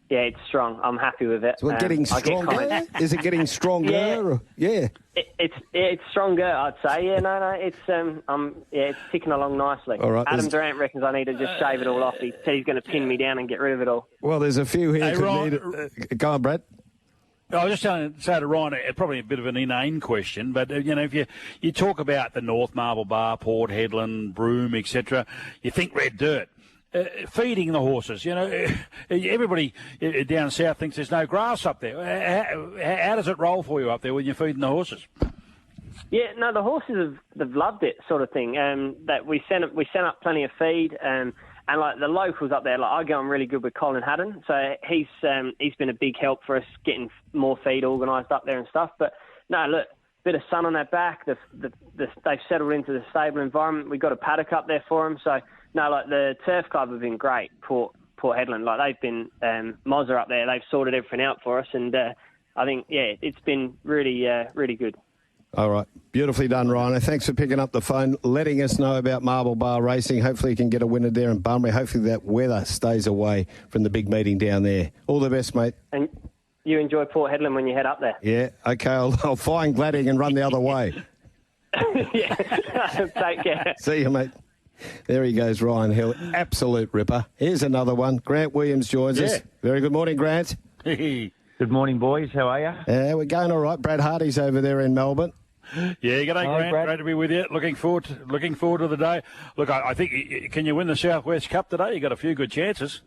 Yeah, it's strong. I'm happy with it. So getting stronger? Is it getting stronger? It's stronger, I'd say. It's ticking along nicely. All right, Adam Durant reckons I need to just shave it all off. He said he's going to pin me down and get rid of it all. Well, there's a few here need it. Go on, Brad. I was just going to say to Ryan, probably a bit of an inane question, but, if you talk about the North Marble Bar, Port Hedland, Broome, etc., you think red dirt. Feeding the horses, everybody down south thinks there's no grass up there. How does it roll for you up there when you're feeding the horses? Yeah, no, the horses they've loved it, sort of thing. That we sent up plenty of feed, and like the locals up there, like I go on really good with Colin Haddon, so he's been a big help for us getting more feed organised up there and stuff. But no, look, bit of sun on their back. They've settled into the stable environment. We've got a paddock up there for them, so. No, like the Turf Club have been great, Port Hedland. Like they've been Mozza up there. They've sorted everything out for us, and I think it's been really, really good. All right, beautifully done, Rhino. Thanks for picking up the phone, letting us know about Marble Bar Racing. Hopefully, you can get a winner there in Bunbury. Hopefully, that weather stays away from the big meeting down there. All the best, mate. you enjoy Port Hedland when you head up there. Yeah, okay, I'll find Gladding and run the other way. Yeah, take care. See you, mate. There he goes, Ryan Hill. Absolute ripper. Here's another one. Grant Williams joins us. Very good morning, Grant. Good morning, boys. How are you? Yeah, we're going all right. Brad Hardie's over there in Melbourne. Yeah, g'day, Grant. Brad. Great to be with you. Looking forward to the day. Look, I think, can you win the Southwest Cup today? You got a few good chances.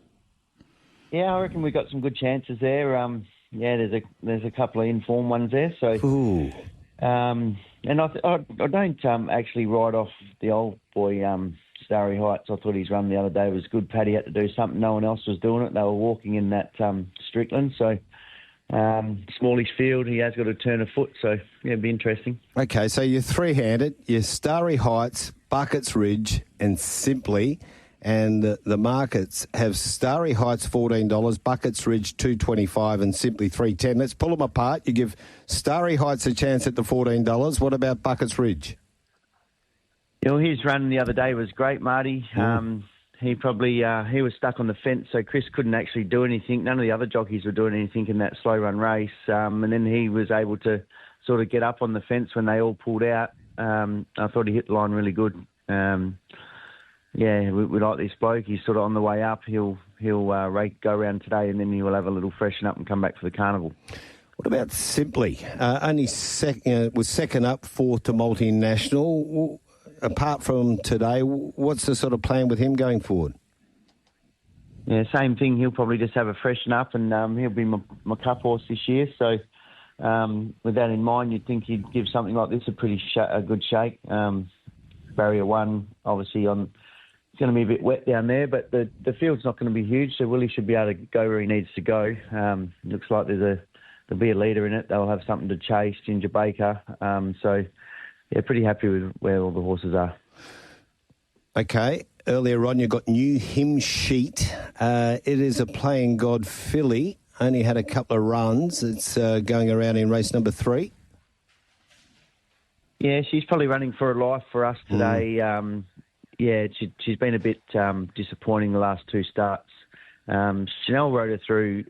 Yeah, I reckon we've got some good chances there. There's a couple of informed ones there. So, Ooh. And I don't actually write off the old boy Starry Heights. I thought his run the other day was good. Paddy had to do something. No one else was doing it. They were walking in that Strickland. So. Smallish field, he has got to turn a foot, so yeah, it'll be interesting. Okay, so you're three-handed. You're Starry Heights, Buckets Ridge, and Simply, and the markets have Starry Heights $14, Buckets Ridge $2.25, and Simply $3.10. Let's pull them apart. You give Starry Heights a chance at the $14. What about Buckets Ridge? You know, his run the other day was great, Marty. He probably he was stuck on the fence, so Chris couldn't actually do anything. None of the other jockeys were doing anything in that slow run race, and then he was able to sort of get up on the fence when they all pulled out. I thought he hit the line really good. We like this bloke. He's sort of on the way up. He'll go around today, and then he will have a little freshen up and come back for the carnival. What about Simply? Only was second up, fourth to multinational. Apart from today, what's the sort of plan with him going forward? Yeah, same thing. He'll probably just have a freshen up, and he'll be my cup horse this year. So with that in mind, you'd think he'd give something like this a good shake. Barrier 1, obviously, it's going to be a bit wet down there, but the field's not going to be huge, so Willie should be able to go where he needs to go. Looks like there'll be a leader in it. They'll have something to chase, Ginger Baker. Yeah, pretty happy with where all the horses are. Okay. Earlier on, you got New Hymn Sheet. It is a Playing God filly. Only had a couple of runs. It's going around in race number 3. Yeah, she's probably running for her life for us today. She's been a bit disappointing the last 2 starts. Chanel rode her through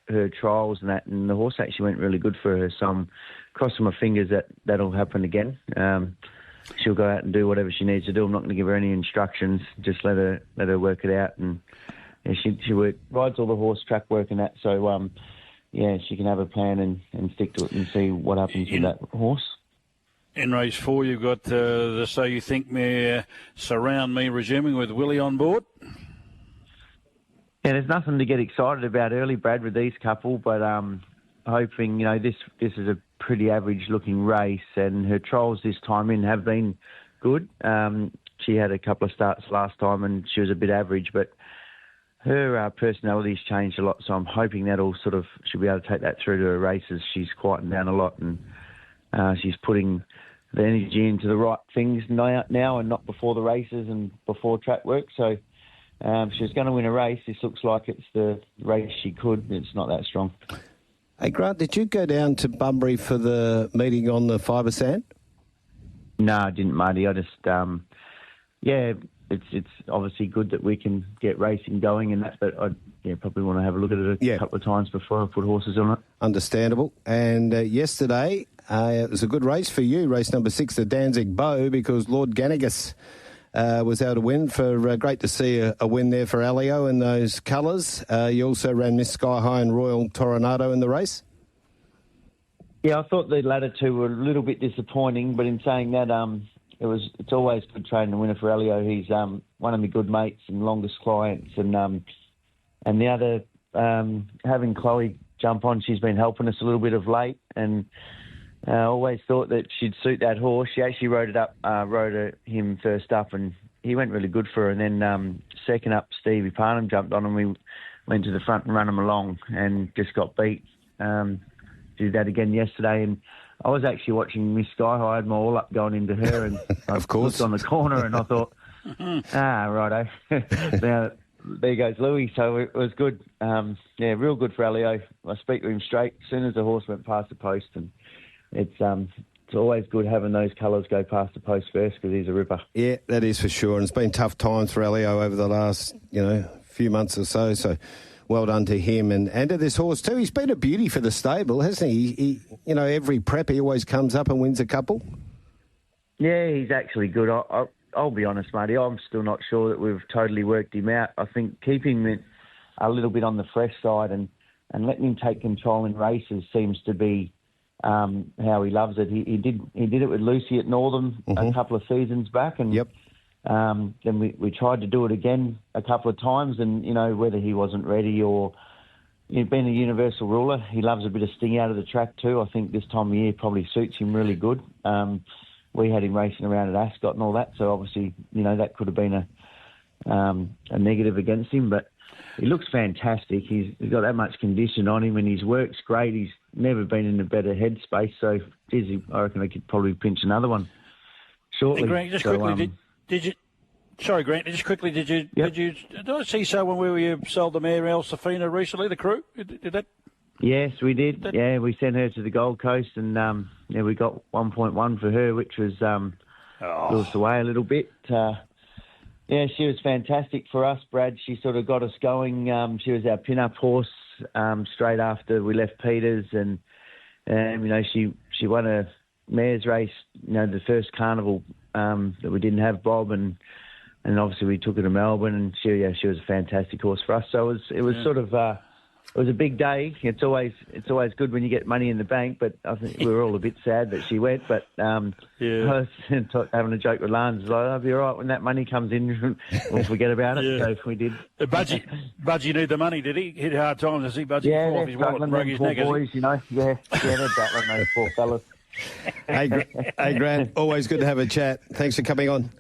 her trials and that, and the horse actually went really good for her. So I'm crossing my fingers that'll happen again. She'll go out and do whatever she needs to do. I'm not going to give her any instructions. Just let her work it out. And yeah, she rides all the horse track work and that. So she can have a plan and stick to it and see what happens with that horse. In race 4, you've got the So You Think Me, Surround Me resuming with Willie on board. Yeah, there's nothing to get excited about early, Brad, with these couple, but hoping, this is a pretty average-looking race, and her trials this time in have been good. She had a couple of starts last time, and she was a bit average, but her personality's changed a lot, so I'm hoping that'll she'll be able to take that through to her races. She's quietened down a lot, and she's putting the energy into the right things now and not before the races and before track work, so... she's going to win a race. This looks like it's the race she could. It's not that strong. Hey, Grant, did you go down to Bunbury for the meeting on the fibre sand? No, I didn't, Marty. I just, it's obviously good that we can get racing going and that, but I probably want to have a look at it a couple of times before I put horses on it. Understandable. And yesterday, it was a good race for you, race number 6, the Danzig Bow, because Lord Gannigas was able to win. Great to see a win there for Alio in those colours. You also ran Miss Sky High and Royal Toronado in the race. Yeah, I thought the latter two were a little bit disappointing, but in saying that, it's always good training the winner for Alio. He's one of my good mates and longest clients, and the other having Chloe jump on, she's been helping us a little bit of late, and I always thought that she'd suit that horse. She actually rode him first up, and he went really good for her. And then second up, Stevie Parnham jumped on, and we went to the front and ran him along, and just got beat. Did that again yesterday, and I was actually watching Miss Sky High. I had my all up going into her, and of course, looked on the corner, and I thought, righto. Now there goes Louis. So it was good. Real good for Alio. I speak to him straight as soon as the horse went past the post, and it's always good having those colours go past the post first because he's a ripper. Yeah, that is for sure. And it's been tough times for Alio over the last, few months or so. So well done to him and to this horse too. He's been a beauty for the stable, hasn't he? He every prep he always comes up and wins a couple. Yeah, he's actually good. I'll be honest, Marty, I'm still not sure that we've totally worked him out. I think keeping him a little bit on the fresh side and letting him take control in races seems to be how he loves it. He did it with Lucy at Northam a couple of seasons back, and then we tried to do it again a couple of times, and whether he wasn't ready or being a universal ruler, he loves a bit of sting out of the track too. I think this time of year probably suits him really good. We had him racing around at Ascot and all that, so obviously that could have been a negative against him, but he looks fantastic. He's got that much condition on him, and his work's great. He's never been in a better headspace, so I reckon I could probably pinch another one shortly. Hey, Grant, just quickly, did you? Sorry, Grant. Just quickly, did I see someone where you sold the mare El Safina recently? The crew did that? Yes, we did. Yeah, we sent her to the Gold Coast, and we got 1.1 for her, which was blew us away a little bit. Yeah, she was fantastic for us, Brad. She sort of got us going. She was our pin-up horse straight after we left Peters, and she won a mares race. The first carnival that we didn't have Bob, and obviously we took her to Melbourne, and she was a fantastic horse for us. So it was sort of. It was a big day. It's always good when you get money in the bank, but I think we were all a bit sad that she went. But I was having a joke with Lance. Like, I'll be all right when that money comes in. We'll forget about it. So we did. Budgie need the money, did he? Hit hard times, does he, Budgie? Yeah, they're struggling, them poor boys, Yeah, they're battling, those poor fellas. Hey, Grant, always good to have a chat. Thanks for coming on.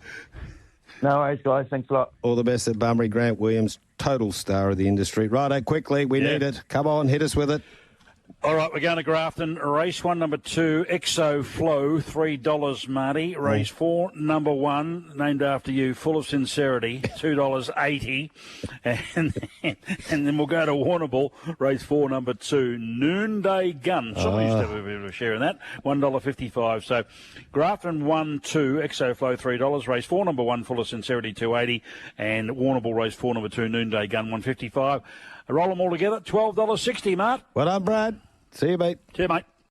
No worries, guys. Thanks a lot. All the best at Bunbury. Grant Williams, total star of the industry. Righto, quickly, we need it. Come on, hit us with it. All right, we're going to Grafton. Race 1, number 2, Exo Flow, $3, Marty. Race 4, number 1, named after you, Full of Sincerity, $2.80. And then we'll go to Warrnambool, race 4, number 2, Noonday Gun. Sully's have a bit of a share in that, $1.55. So Grafton 1, 2, Exo Flow, $3. Race 4, number 1, Full of Sincerity, $2.80. And Warrnambool, race 4, number 2, Noonday Gun, $1.55. Roll them all together, $12.60, Mart. Well done, Brad. See you, mate. See you, mate.